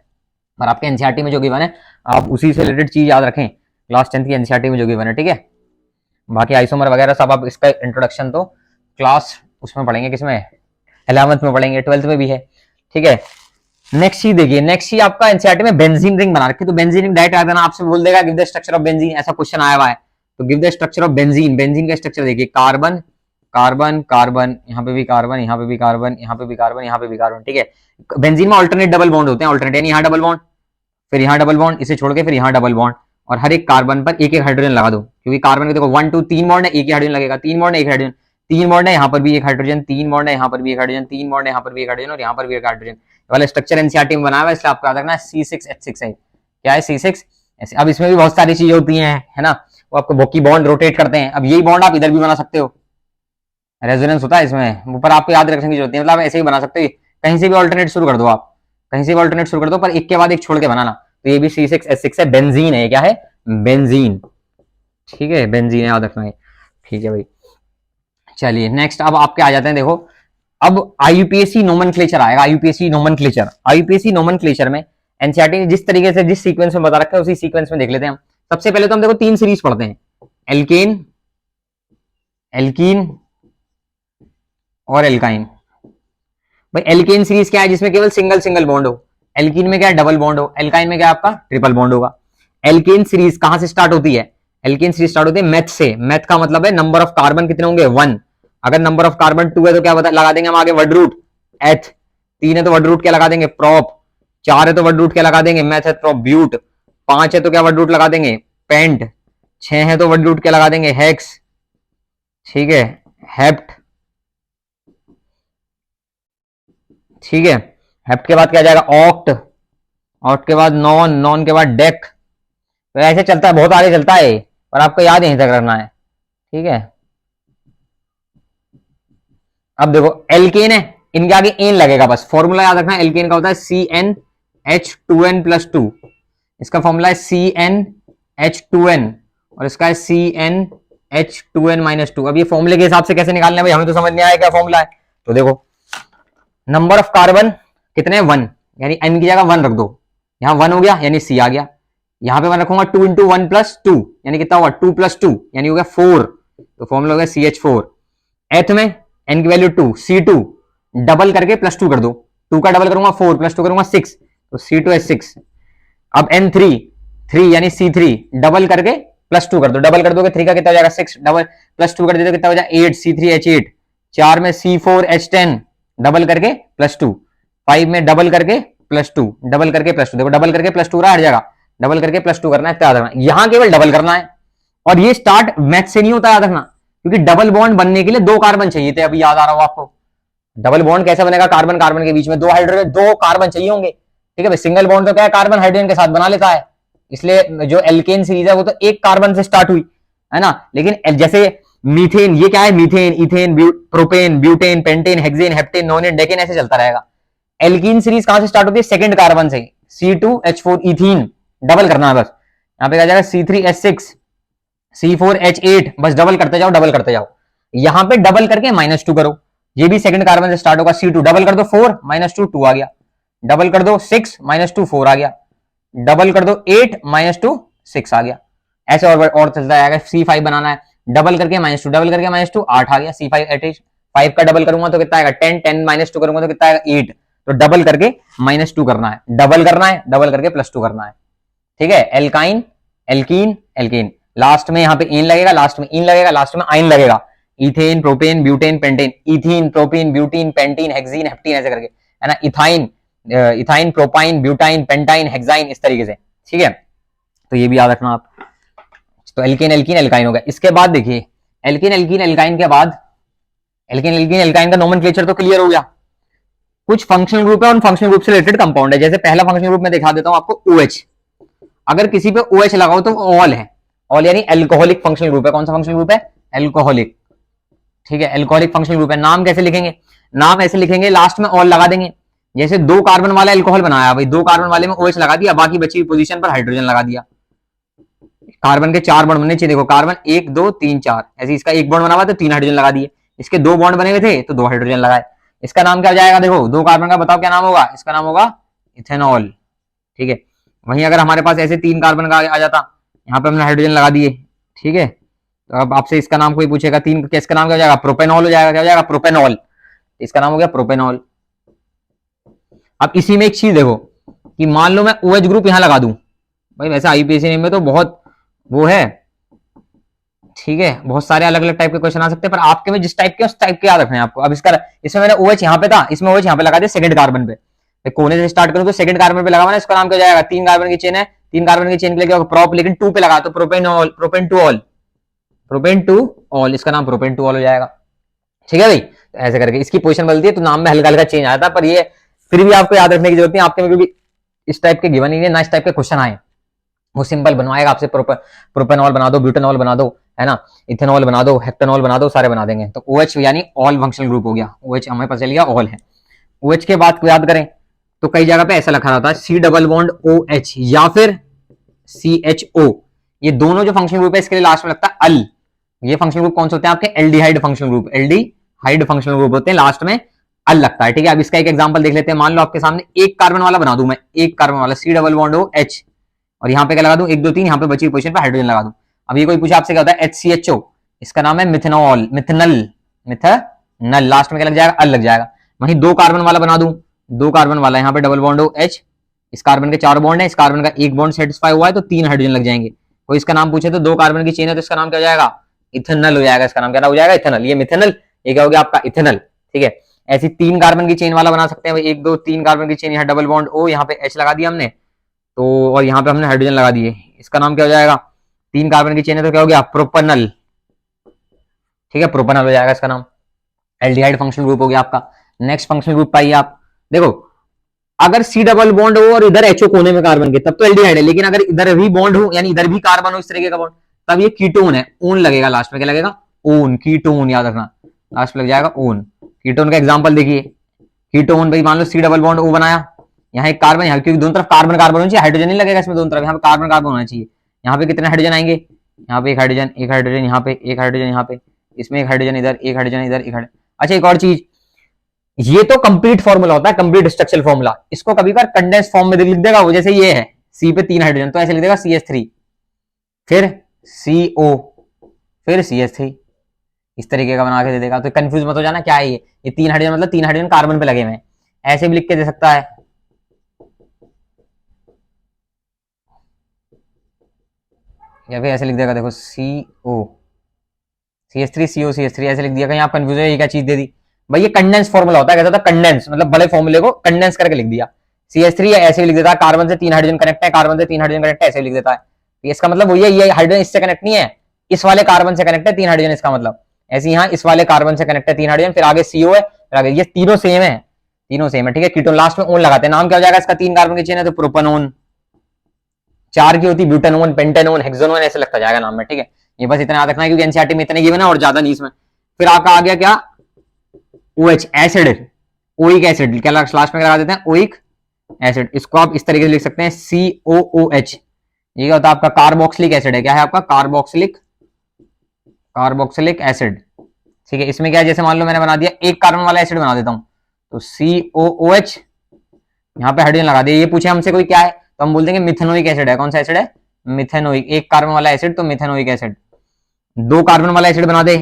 और आपके एनसीईआरटी में जो गिवन है आप उसी से रिलेटेड चीज याद रखें, क्लास 10 की एनसीईआरटी में जो गिवन है, ठीक है। बाकी आइसोमर वगैरह सब आप इसका इंट्रोडक्शन तो क्लास उसमें पढ़ेंगे, किसमें 11th में पढ़ेंगे, 12th में भी है, ठीक है। नेक्स्ट चीज देखिए, नेक्स्ट चीज आपका एनसीईआरटी में बेंजीन रिंग बना रखी, तो बेंजीन रिंग डायरेक्ट आ देना, आपसे बोल देगा give the structure of benzene, ऐसा क्वेश्चन आया हुआ है, तो give the structure of benzene. Benzene का स्ट्रक्चर देखिए, कार्बन कार्बन कार्बन, यहाँ पे भी कार्बन, यहाँ पे भी कार्बन, यहाँ पे भी कार्बन, यहाँ पे भी कार्बन, ठीक है। बेंजीन में ऑल्टरनेट डबल बॉन्ड होते हैं, ऑल्टरनेट यानी यहाँ डबल बॉन्ड, फिर यहाँ डबल बॉन्ड, इसे छोड़ के फिर यहाँ डबल बॉन्ड, और हर एक कार्बन पर एक एक हाइड्रोजन लगा दो, क्योंकि कार्बन के देखो 1 2 3 बॉन्ड है, एक ही हाइड्रोजन लगेगा, 3 बॉन्ड है, एक हाइड्रोजन, 3 बॉन्ड है, यहाँ पर भी एक हाइड्रोजन, 3 बॉन्ड है, यहाँ पर भी एक हाइड्रोजन, 3 बॉन्ड है, यहाँ पर भी एक हाइड्रोजन, और यहाँ पर भी एक हाइड्रोजन वाला स्ट्रक्चर एनसीईआरटी में बनाया हुआ है, इसलिए आपको याद रखना है C6H6 है, क्या है C6। अब इसमें भी बहुत सारी चीजें होती हैं, है ना, वो आपको बोकी बॉन्ड रोटेट करते हैं। अब यही बॉन्ड आप इधर भी बना सकते हो, रेजोनेंस होता है इसमें, ऊपर आपको याद रखने की जरूरत है, मतलब ऐसे ही बना सकते हो, कहीं से भी ऑल्टरनेट शुरू कर दो आप, कहीं से भी ऑल्टरनेट शुरू कर दो, पर एक के बाद एक छोड़ के बनाना। तो ये भी C6H6 है, बेंजीन है, क्या है बेंजीन, ठीक है, बेंजीन है, याद रखना है, ठीक है भाई। चलिए नेक्स्ट अब आपके आ जाते हैं, देखो अब आईयूपीएसी नोमेनक्लेचर आएगा, आईयूपीएसी नोमेनक्लेचर, आईयूपीएसी नोमेनक्लेचर में एनसीईआरटी ने जिस तरीके से जिस सीक्वेंस में बता रखा है उसी सीक्वेंस में देख लेते हैं हम। सबसे पहले तो हम देखो 3 सीरीज पढ़ते हैं, एल्केन, एल्कीन और एल्काइन। भाई एल्केन सीरीज क्या है, जिसमें केवल सिंगल सिंगल बॉन्ड हो, एल्कीन में क्या है डबल बॉन्ड हो, एल्काइन में क्या है आपका ट्रिपल बॉन्ड होगा। एल्केन सीरीज कहां से स्टार्ट होती है, एल्केन सीरीज स्टार्ट होती है मैथ से, मैथ का मतलब है नंबर ऑफ कार्बन कितने होंगे 1, अगर नंबर ऑफ कार्बन 2 है तो क्या लगा देंगे हम आगे वर्ड रूट एथ, 3 है तो वर्ड रूट क्या लगा देंगे प्रॉप, 4 है तो वर्ड रूट क्या लगा देंगे मैथ प्रॉप ब्यूट, 5 है तो क्या वर्ड रूट लगा देंगे पेंट, 6 है तो वर्ड रूट क्या लगा देंगे हेक्स, ठीक है, हेप्ट, ठीक है। हेप्ट के बाद क्या जाएगा ऑक्ट, ऑक्ट के बाद नॉन, नॉन के बाद डेक, तो ऐसे चलता है, बहुत आगे चलता है। और आपको याद यहीं तक रखना है, ठीक है। अब देखो एल्केन है, इनके आगे एन लगेगा बस, फॉर्मूला याद रखना, एल्केन का होता है CnH2n+2, इसका फॉर्मूला है CnH2n और इसका है CnH2n-2। अब ये फॉर्मूले के हिसाब से कैसे निकालना है भाई, हमें तो समझ नहीं आया क्या फॉर्मूला है। तो देखो नंबर ऑफ कार्बन कितने, 1, यानी n की जगह 1 रख दो, यहां 1 हो गया यानी C आ गया। यहां पे मैं रखूंगा 2 × 1+2 यानी कितना होगा 2+2 यानी हो गया 4, तो फॉर्मूला हो गया CH4। एथ में n की वैल्यू 2, C2 डबल करके +2 कर दो, 2 का डबल करूंगा 4 +2 करूंगा 6, तो C2H6। अब N3 3 यानी C3 डबल करके +2 कर दो, डबल कर दोगे 3 का कितना हो जाएगा 6, डबल +2 कर देते कितना हो जाएगा 8, C3H8। 4 में C4H10 डबल करके +2, 5 में डबल करके +2, डबल करके +2, देखो डबल करके +2 रहा हर जगह, डबल करके +2 करना है, याद रखना यहां केवल डबल करना है। और ये स्टार्ट मैथ से नहीं होता, याद रखना, क्योंकि डबल बॉन्ड बनने के लिए 2 कार्बन चाहिए थे, अभी याद आ रहा हो आपको। डबल बॉन्ड कैसे बनेगा, कार्बन कार्बन के बीच में 2 हाइड्रोजन 2 कार्बन चाहिए होंगे, ठीक है भाई। सिंगल बॉन्ड तो क्या है, कार्बन हाइड्रोजन के साथ बना लेता है, इसलिए जो एल्केन सीरीज है वो तो एक कार्बन से स्टार्ट हुई है ना। लेकिन जैसे मीथेन, ये क्या है, methane, ethane, propane, butane, pentane, hexane, heptane, नोनेन, decane, ऐसे चलता रहेगा। एल्कीन सीरीज कहां से स्टार्ट होती है, सेकंड कार्बन से, C2H4 इथीन, डबल करना है बस। यहां पे क्या जाएगा C3H6 C4H8, बस डबल करते जाओ, डबल करते जाओ। यहां पे डबल करके -2 करो, ये भी सेकंड कार्बन से स्टार्ट होगा। C2 डबल कर दो 4 -2 2 आ गया, डबल कर दो 6 -2 4 आ गया, डबल कर दो 8 -2 6 आ गया, ऐसे और चलता जाएगा। C5 बनाना है, डबल करके -2, डबल करके -2 8 आ गया। C5H 5 का डबल करूंगा तो कितना आएगा 10, 10 -2 करूंगा तो कितना आएगा 8, तो डबल करके -2 करना है, डबल करना है, डबल करके +2 करना है, ठीक है। एल्काइन, एल्कीन, एल्केन, लास्ट में यहाँ पे इन लगेगा, लास्ट में इन लगेगा, लास्ट में आइन लगेगा। Ethane, propane, butane, pentane, ethene, propene, butene, pentene, hexene, heptene, ऐसे करके है ना। Ethyne, ethyne, propyne, butyne, pentyne, hexyne, इस तरीके से, ठीक है। तो ये भी याद रखना आप। तो एल्केन, एल्कीन, एल्काइन हो गया। इसके बाद देखिए एल्केन, एल्कीन, एल्काइन के बाद एल्केन, एल्कीन, एल्काइन का नोमेनक्लेचर तो क्लियर हो गया। कुछ फंक्शनल ग्रुप है, उन फंक्शनल ग्रुप से रिलेटेड कंपाउंड है। जैसे पहला फंक्शनल ग्रुप मैं दिखा देता हूं आपको, OH। अगर किसी पे OH लगाओ तो ऑल है, ऑल यानी एल्कोहलिक फंक्शनल ग्रुप है। कौन सा फंक्शनल ग्रुप है, एल्कोहलिक, ठीक है, एल्कोहलिक फंक्शनल ग्रुप है। नाम कैसे लिखेंगे, नाम ऐसे लिखेंगे, लास्ट में ऑल लगा देंगे। जैसे 2 कार्बन वाला एल्कोहल बनाया भाई, 2 कार्बन वाले में OH लगा दिया, बाकी बची हुई पोजीशन पर हाइड्रोजन लगा दिया। कार्बन के 4 बॉन्ड बनने चाहिए, देखो कार्बन 1 2 3 4, ऐसे इसका 1 बॉन्ड बना हुआ तो 3 हाइड्रोजन लगा दिए। इसके 2 बॉन्ड बने हुए थे तो 2 हाइड्रोजन लगाए। इसका नाम क्या हो जाएगा, देखो 2 कार्बन का बताओ क्या नाम होगा, इसका नाम होगा इथेनॉल, ठीक है। वहीं अगर हमारे पास ऐसे 3 कार्बन का आ जाता, यहाँ पे हमने हाइड्रोजन लगा दिए, ठीक है। तो अब आपसे इसका नाम कोई पूछेगा, 3 का इसका नाम क्या हो जाएगा, प्रोपेनॉल हो जाएगा। क्या हो जाएगा, प्रोपेनॉल, इसका नाम हो गया प्रोपेनॉल। अब इसी में एक चीज देखो कि मान लो मैं OH ग्रुप यहां लगा दूं, भाई वैसे IUPAC में तो बहुत वो है, ठीक है, बहुत सारे अलग अलग टाइप के क्वेश्चन आ सकते हैं, पर आपके में जिस टाइप के उस टाइप के याद रखना है आपको। अब इसका, इसमें मैंने OH यहाँ पे था, इसमें OH यहाँ पे लगा दिया सेकंड कार्बन पे, कोने से स्टार्ट करूं तो सेकंड कार्बन पे लगा हुआ ना, इसका नाम क्या हो जाएगा, 3 कार्बन की चेन है, 3 कार्बन की चेन के लिए क्या होगा प्रोप, लेकिन 2 पे लगा तो propanol, propane two all, propane two all, इसका नाम प्रोपेन टू ऑल हो जाएगा, ठीक है भाई। तो ऐसे करके इसकी पोजीशन बदलती है, तो नाम में हल्का हल्का चेंज आया था, पर ये फिर भी आपको याद रखने की जरूरत नहीं, आपके में भी इस टाइप के गिवन नहीं है ना, इस टाइप के क्वेश्चन आए, वो सिंपल बनवाएगा आपसे, प्रोपेनॉल बना दो, ब्यूटेनॉल बना दो, है ना, इथेनॉल बना दो, हेक्टेनॉल बना दो, सारे बना देंगे। तो OH यानी ऑल फंक्शनल ग्रुप हो गया, OH हमें पता चल गया ऑल है। OH के बाद याद करें तो कई जगह पे ऐसा लिखा रहता है C डबल बॉन्ड OH या फिर CHO, ये दोनों जो फंक्शनल ग्रुप है इसके लिए लास्ट में लगता है अल। ये फंक्शनल ग्रुप कौन से होते हैं आपके, aldehyde functional group, aldehyde functional group होते हैं, लास्ट में अल लगता है, ठीक है। अब इसका एक एग्जांपल देख लेते हैं। मान लो आपके सामने 1 कार्बन वाला बना दूं मैं, 1 कार्बन वाला C डबल बॉन्ड OH, और यहाँ पे क्या लगा दूं 1 2 3, यहाँ पे बची पोजीशन पे हाइड्रोजन लगा दूं। अब ये कोई पूछा आपसे क्या होता है HCHO, इसका नाम है मिथेनॉल, मिथेनल, मिथेनल, लास्ट में क्या लग जाएगा, अल लग जाएगा। वहीं 2 कार्बन वाला बना दूं, 2 कार्बन वाला, यहाँ पे डबल बॉन्ड OH, इस कार्बन के 4 बॉन्ड है, इस कार्बन का 1 बॉन्ड सेटिस्फाई हुआ है तो 3 हाइड्रोजन लग जाएंगे। कोई इसका नाम पूछे तो 2 कार्बन की चेन है तो इसका नाम क्या हो जाएगा, इथेनल हो जाएगा, इसका नाम क्या हो जाएगा, इथेनल। ये मिथेनल, ये क्या हो गया आपका इथेनल, ठीक है। ऐसी 3 कार्बन की चेन वाला बना सकते हैं, 1 2 3 कार्बन की चेन, यहाँ डबल बॉन्ड O, यहाँ पे H लगा दिया हमने, तो और यहाँ पे हमने हाइड्रोजन लगा दिए, इसका नाम क्या हो जाएगा, 3 कार्बन की चेन है तो क्या हो गया, प्रोपेनल, ठीक है, प्रोपेनल हो जाएगा इसका नाम। एल्डिहाइड फंक्शनल ग्रुप हो गया आपका। नेक्स्ट फंक्शनल ग्रुप पाइए आप, देखो अगर C डबल बॉन्ड हो और इधर HO कोने में कार्बन के, तब तो एल्डिहाइड है, लेकिन अगर इधर भी बॉन्ड हो यानी इधर भी कार्बन हो, इस तरीके का बॉन्ड, तब ये कीटोन है, ओन लगेगा लास्ट में, क्या लगेगा, ओन, कीटोन याद रखना, लास्ट में लग जाएगा ओन। कीटोन का एग्जांपल देखिए, कीटोन भाई मान लो सी डबल बॉन्ड ओ बनाया, यहाँ एक कार्बन, यहाँ क्योंकि दोनों तरफ कार्बन कार्बन होना चाहिए, हाइड्रोजन नहीं लगेगा इसमें दोनों तरफ, यहाँ पे कार्बन कार्बन होना चाहिए। यहाँ पे कितने हाइड्रोजन आएंगे, यहाँ पे एक हाइड्रोजन, एक हाइड्रोजन यहाँ पे, एक हाइड्रोजन यहाँ पे, इसमें एक हाइड्रोजन इधर, एक हाइड्रोजन इधर, एक हाइड्रोजन। अच्छा एक और चीज, ये तो कंप्लीट फॉर्मूला होता है, कंप्लीट स्ट्रक्चरल फॉर्मूला, इसको कभी बार कंडेंस फॉर्म में लिख देगा वो, जैसे ये है सी पे 3 हाइड्रोजन तो ऐसे लिख देगा CH3, फिर CO, फिर CH3, इस तरीके का बना के दे देगा। तो कंफ्यूज मत हो जाना क्या है ये 3 हाइड्रोजन मतलब 3 हाइड्रोजन कार्बन पे लगे हुए हैं, ऐसे भी लिख के दे सकता है। या फिर ऐसे लिख देगा, देखो CO CH3 CO CH3 ऐसे लिख दिया, कहीं आप कंफ्यूज हो ये क्या चीज दे दी भाई, ये कंडेंस फॉर्मूला होता है, कैसा होता है कंडेंस, मतलब बड़े फॉर्मूले को कंडेंस करके लिख दिया। CH3 ऐसे भी लिख देता है, कार्बन से 3 हाइड्रोजन कनेक्ट है, कार्बन से 3 हाइड्रोजन कनेक्ट है, ऐसे लिख देता है। इसका मतलब वही है, ये हाइड्रोजन इससे कनेक्ट नहीं है, इस वाले कार्बन से कनेक्ट है 3 हाइड्रोजन, इसका मतलब ऐसे यहाँ इस वाले कार्बन से कनेक्ट है 3 हाइड्रोजन, फिर आगे CO है, फिर आगे ये तीनों सेम है, तीनों सेम है, ठीक है। कीटोन लास्ट में ओन लगाते हैं, नाम क्या हो जाएगा इसका, 3 कार्बन की चेन है तो प्रोपेनोन, 4 की होती ब्यूटेनोन, पेंटेनोन, हेक्सानोन, ऐसे लगता जाएगा नाम में, ठीक है। ये बस इतना याद रखना है क्योंकि एनसीईआरटी में इतने गिवन है और ज्यादा नहीं इसमें। फिर आपका आ गया क्या, OH एसिड, ओइक एसिड, क्या लास्ट में लगा देते हैं ओइक एसिड, इसको आप इस तरीके से लिख सकते हैं COOH, ये क्या होता है आपका कार्बोक्सिलिक एसिड है, क्या है आपका कार्बोक्सिलिक एसिड, ठीक है। इसमें क्या है, जैसे मान लो मैंने बना दिया एक कार्बन वाला एसिड बना देता हूं तो COOH, यहाँ पे हाइड्रोजन लगा दिया, ये पूछे हमसे कोई क्या है तो हम बोल देंगे मिथेनोइक एसिड है, कौन सा एसिड है, मिथेनोइक, एक कार्बन वाला एसिड तो मिथेनोइक एसिड। 2 कार्बन वाला एसिड बना दे,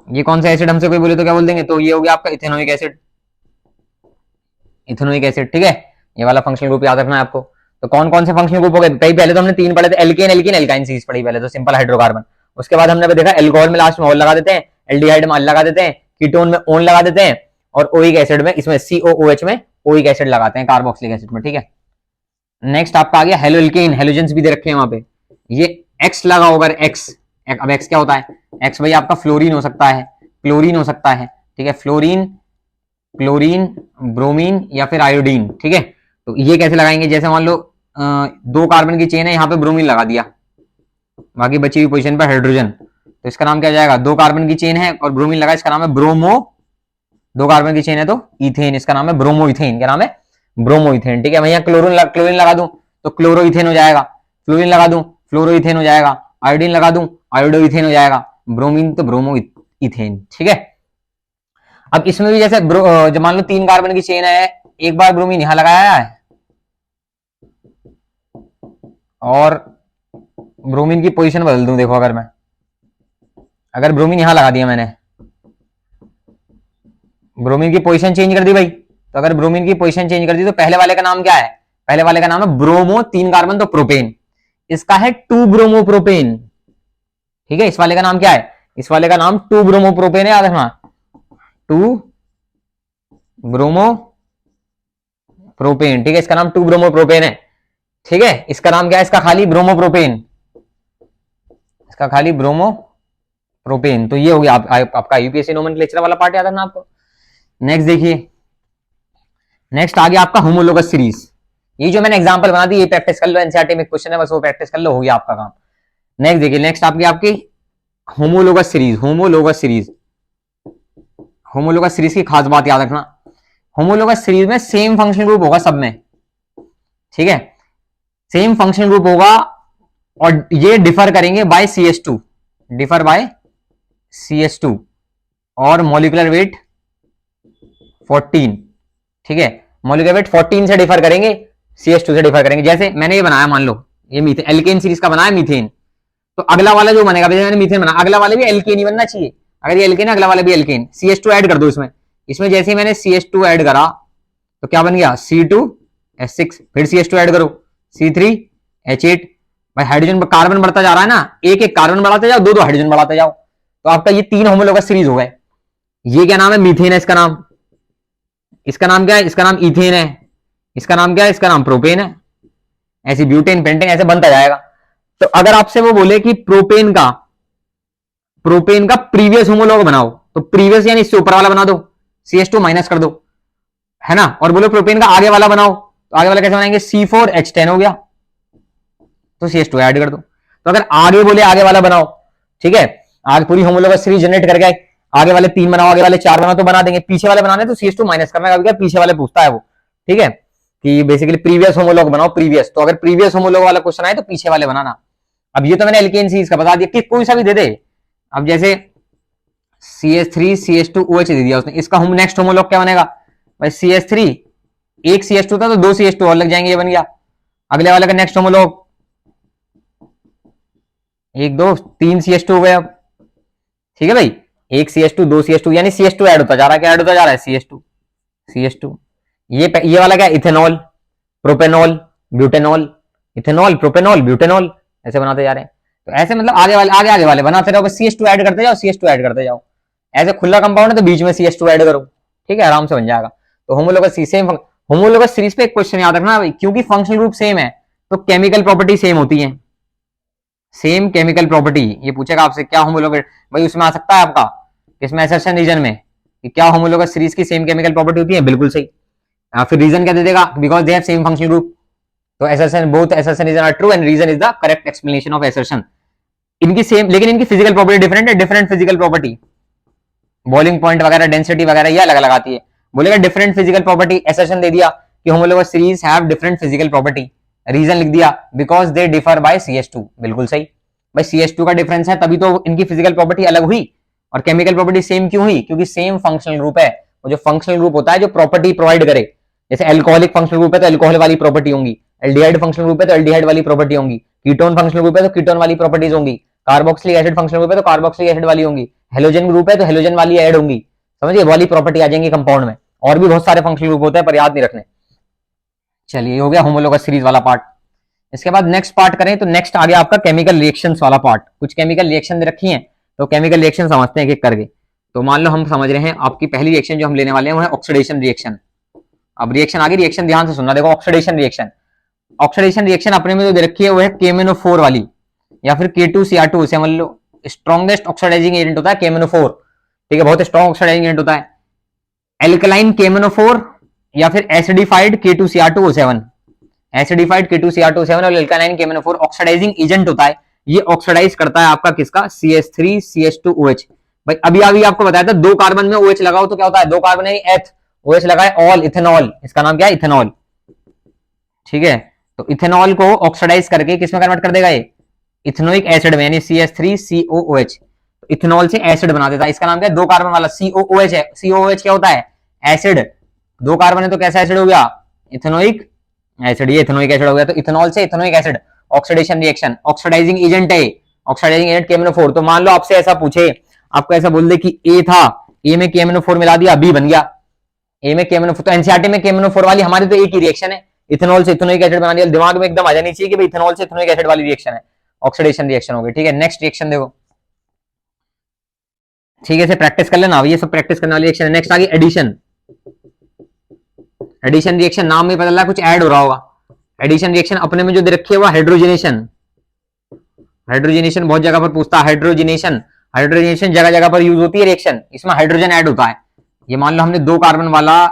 ये कौन सा एसिड हमसे कोई बोले तो क्या बोल देंगे, तो ये हो गया आपका इथेनोइक एसिड, इथेनोइक एसिड, ठीक है। ये वाला फंक्शनल ग्रुप याद रखना है आपको। तो कौन कौन से फंक्शनल ग्रुप हो गए, पहले तो हमने 3 पढ़े थे, एल्केन एल्कीन एल्काइन सीरीज पढ़ी पहले तो, सिंपल हाइड्रोकार्बन। उसके बाद हमने देखा एल्कोहल में लास्ट में ऑल लगा देते हैं, एल्डिहाइड में अल लगा देते हैं, कीटोन में ओन लगा देते हैं, और ओइक एसिड में इसमें COOH में ओइक एसिड लगाते हैं, कार्बोक्सिलिक एसिड में, ठीक है। नेक्स्ट आपका आ गया हेलो एल्केन, हेलोजेंस भी दे रखे हैं वहां पे, ये X लगा होगा, X, अब X क्या होता है, X भाई आपका फ्लोरीन हो सकता है, क्लोरीन हो सकता है, ठीक है, फ्लोरीन, क्लोरीन, ब्रोमीन या फिर आयोडीन, ठीक है। तो ये कैसे लगाएंगे, जैसे मान लो 2 कार्बन की चेन है, यहाँ पे ब्रोमीन लगा दिया, बाकी बची हुई पोजीशन पर हाइड्रोजन, तो इसका नाम क्या जाएगा, 2 कार्बन की चेन है और ब्रोमीन लगा, इसका नाम है ब्रोमो, 2 कार्बन की चेन है तो इथेन, इसका नाम है ब्रोमो इथेन, क्या नाम है, ब्रोमो इथेन, ठीक है। मैं यहाँ क्लोरीन लगा दूं तो क्लोरो इथेन हो जाएगा, फ्लोरीन लगा दूं फ्लोरो इथेन हो जाएगा, आयोडीन लगा दूं आयोडो इथेन हो जाएगा, ब्रोमीन तो ब्रोमो इथेन, ठीक है। अब इसमें भी जैसे जब मान लो 3 कार्बन की चेन है, एक बार ब्रोमीन यहां लगाया है और ब्रोमीन की पोजीशन बदल दूं, देखो अगर ब्रोमीन यहां लगा दिया मैंने, ब्रोमीन की पोजीशन चेंज कर दी भाई, तो अगर ब्रोमीन की पोजीशन चेंज कर दी तो पहले वाले का नाम क्या है, पहले वाले का नाम है ब्रोमो, 3 कार्बन तो प्रोपेन, इसका है 2 ब्रोमो प्रोपेन, ठीक है। इस वाले का नाम क्या है, इस वाले का नाम 2 ब्रोमो प्रोपेन है, याद रखना 2 ब्रोमो प्रोपेन, ठीक है, इसका नाम 2 ब्रोमो प्रोपेन है, ठीक है। इसका नाम क्या है, इसका खाली ब्रोमो प्रोपेन, इसका खाली ब्रोमो प्रोपेन। तो ये हो गया आपका यूपीएससी नोमेनक्लेचर वाला पार्ट, याद रखना आपको। नेक्स्ट देखिए, नेक्स्ट आ गया आपका होमोलोगस सीरीज, ये जो मैंने एग्जांपल बना दी ये प्रैक्टिस कर लो, एनसीईआरटी में क्वेश्चन है बस वो प्रैक्टिस कर लो, हो गया आपका काम। नेक्स्ट देखिए, नेक्स्ट आपकी होमोलोगस सीरीज, होमोलोगस सीरीज की खास बात याद रखना, होमोलोगस सीरीज में सेम फंक्शनल ग्रुप होगा सब में, ठीक है, सेम फंक्शनल ग्रुप होगा और ये डिफर करेंगे bye CH2, differ by CH2 और मॉलिक्यूलर वेट 14, ठीक है, मॉलिक्यूलर वेट 14 से डिफर करेंगे, CH2 से डिफर करेंगे। जैसे मैंने ये बनाया, मान लो ये मीथेन, एल्केन सीरीज का बनाया मीथेन, तो अगला वाला जो बनेगा, मैंने मीथेन बना, अगला वाला भी एल्केन ही बनना चाहिए, अगर ये एल्केन है अगला वाला भी एल्केन, CH2 ऐड कर दो इसमें जैसे मैंने CH2 ऐड करा तो क्या बन गया, C2H6, फिर CH2 ऐड करो C3H8, भाई हाइड्रोजन कार्बन बढ़ता जा रहा है ना, एक एक कार्बन बढ़ाते जाओ, 2 हाइड्रोजन बढ़ाते जाओ, तो आपका ये 3 होमोलोगस सीरीज हो गए। ये क्या नाम है, मीथेन है इसका नाम, इसका नाम क्या है, इसका नाम इथेन है, इसका नाम क्या है, इसका नाम प्रोपेन है, ऐसे ब्यूटेन पेंटेन ऐसे बनता जाएगा। तो अगर आपसे वो बोले कि प्रोपेन का प्रीवियस होमोलॉग बनाओ, तो प्रीवियस यानी इससे ऊपर वाला बना दो, CH2 माइनस कर दो, है ना, और बोलो प्रोपेन का आगे वाला बनाओ, तो आगे वाला कैसे बनाएंगे, C4H10 हो गया, तो CH2 ऐड कर दो। तो अगर आगे बोले आगे वाला बनाओ, ठीक है, आगे पूरी होमोलोगस सीरीज जनरेट कर गए, आगे वाले 3 बनाओ, आगे वाले 4 बनाओ तो बना देंगे, पीछे वाले बनाने तो CH2 माइनस करना है, पीछे वाले पूछता है वो, ठीक है, कि बेसिकली प्रीवियस होमोलॉग बनाओ प्रीवियस, तो अगर प्रीवियस होमोलॉग वाला क्वेश्चन आए तो पीछे वाले बनाना। अब ये तो मैंने एल्केन सीरीज का बता दिया कि कोई सा भी दे दे। अब जैसे CH3 CH2OH दे दिया उसने, इसका हम नेक्स्ट होमोलॉग क्या बनेगा भाई, CH3 एक CH2 था तो 2 CH2 और लग जाएंगे, ये बन गया। अगले वाले का नेक्स्ट होमोलॉग 1 2 3 CH2 हो गए अब, ठीक है भाई, 1 CH2 2 CH2 यानी CH2 ऐड होता जा रहा है, क्या ऐड होता जा रहा है, CH2। ये वाला क्या, ethanol propanol butanol, ethanol propanol butanol, ऐसे बनाते जा रहे हैं। तो ऐसे मतलब आगे वाले बनाते रहो, CH2 ऐड करते जाओ, CH2 ऐड करते जाओ। ऐसे खुला कंपाउंड है तो बीच में CH2 ऐड करो, ठीक है, आराम से बन जाएगा। तो होमोलोगस सीरीज पे एक क्वेश्चन याद रखना भाई, क्योंकि फंक्शनल ग्रुप सेम है तो केमिकल प्रॉपर्टी सेम होती है, सेम केमिकल प्रॉपर्टी। ये पूछेगा आपसे क्या होमोलोगस, भाई उसमें आ सकता है आपका इसमें असर्शन रीजन में कि क्या होमोलोगस सीरीज की सेम केमिकल प्रॉपर्टी होती है, बिल्कुल सही। फिर रीजन क्या दे देगा, because they have same functional group, तो assertion both assertion reason are true and reason is the correct explanation of assertion। इनकी सेम, लेकिन इनकी फिजिकल प्रॉपर्टी डिफरेंट है, different physical property, boiling point वगैरह डेंसिटी वगैरह ये अलग अलग आती है। बोलेगा डिफरेंट फिजिकल प्रॉपर्टी, assertion दे दिया कि homologous series have different physical property, reason लिख दिया because they differ by CH2, बिल्कुल सही भाई, CH2 का डिफरेंस है तभी तो इनकी फिजिकल प्रॉपर्टी अलग हुई, और केमिकल प्रॉपर्टी सेम क्यों हुई, क्योंकि सेम फंक्शनल ग्रुप है। वो जो फंक्शनल ग्रुप होता है जो प्रॉपर्टी प्रोवाइड करे, जैसे एल्कोहलिक फंक्शनल ग्रुप है तो एल्कोहल वाली प्रॉपर्टी होंगी, एल्डिहाइड फंक्शनल ग्रुप है तो एल्डिहाइड वाली प्रॉपर्टी होंगी, कीटोन फंक्शनल ग्रुप है तो कीटोन वाली प्रॉपर्टीज होंगी, कार्बोक्सिलिक एसिड फंक्शनल ग्रुप है तो कार्बोक्सिलिक एसिड वाली होंगी, हेलोजन ग्रुप है तो हेलोजन वाली ऐड होंगी, समझिए वाली प्रॉपर्टी आ जाएंगी कंपाउंड में। और भी बहुत सारे फंक्शनल ग्रुप होते हैं पर याद नहीं रखने। चलिए हो गया होमोलोगस सीरीज वाला पार्ट। इसके बाद नेक्स्ट पार्ट करें तो नेक्स्ट आ गया आपका केमिकल रिएक्शंस वाला पार्ट। कुछ केमिकल रिएक्शन दे रखी हैं तो केमिकल रिएक्शन समझते हैं एक एक करके। तो मान लो हम समझ रहे हैं आपकी पहली रिएक्शन जो हम लेने वाले हैं वो है ऑक्सीडेशन रिएक्शन। अब रिएक्शन आगे, रिएक्शन ध्यान से सुनना, देखो ऑक्सीडेशन रिएक्शन, ऑक्सीडेशन रिएक्शन अपने में जो दे रखी है वो है KMnO4 वाली या फिर K2Cr2, से मान लो स्ट्रॉन्गेस्ट ऑक्सीडाइजिंग एजेंट होता है KMnO4, ठीक है, बहुत स्ट्रॉन्ग ऑक्सीडाइजिंग एजेंट होता है। एल्कलाइन KMnO4 या फिर एसिडिफाइड K2Cr2O7, एसिडिफाइड K2Cr2O7 और एल्कलाइन KMnO4 ऑक्सीडाइजिंग एजेंट होता है। ये ऑक्सीडाइज करता है आपका किसका, CH3 CH2OH। भाई अभी अभी आपको बताया था 2 कार्बन में OH लगाओ तो क्या होता है, 2 कार्बन है एथ, OH लगाए ऑल, इथेनॉल, इसका नाम क्या है, इथेनॉल, ठीक है। तो इथेनॉल को ऑक्सीडाइज करके किसमें कन्वर्ट कर देगा, ये इथेनोइक एसिड में, यानी CH3COOH, तो इथेनॉल से एसिड बना देता है। इसका नाम क्या है, 2 कार्बन वाला COOH है। COOH क्या होता है, एसिड, 2 कार्बन है तो कैसा एसिड हो गया, इथेनोइक एसिड, ये इथेनोइक एसिड हो गया। तो इथेनॉल से ethanoic acid, oxidation reaction, oxidising agent है, ऑक्सीडाइजिंग एजेंट KMnO4। तो मान लो आपसे ऐसा पूछे, आपको ऐसा बोल दे कि ए था, ए में KMnO4 मिला दिया, बी बन गया, ए में KMnO4, तो एनसीईआरटी में KMnO4 वाली हमारी तो एक ही रिएक्शन है, इथेनॉल से इथेनोइक एसिड बना दिया, दिमाग में एकदम आ जानी चाहिए कि भाई इथेनॉल से इथेनोइक एसिड वाली रिएक्शन है, ऑक्सीडेशन रिएक्शन हो गई, ठीक है। नेक्स्ट रिएक्शन देखो, ठीक है, इसे प्रैक्टिस कर लेना, ये सब प्रैक्टिस करने वाली रिएक्शन है। नेक्स्ट आ गई एडिशन। एडिशन रिएक्शन नाम में पता लगा कुछ ऐड हो रहा होगा। एडिशन रिएक्शन अपने में जो दे रखी है वो हाइड्रोजनेशन, हाइड्रोजनेशन बहुत जगह पर पूछता है, हाइड्रोजनेशन, हाइड्रोजनेशन जगह जगह पर यूज होती है रिएक्शन, इसमें हाइड्रोजन ऐड होता है। ये मान लो हमने 2 कार्बन वाला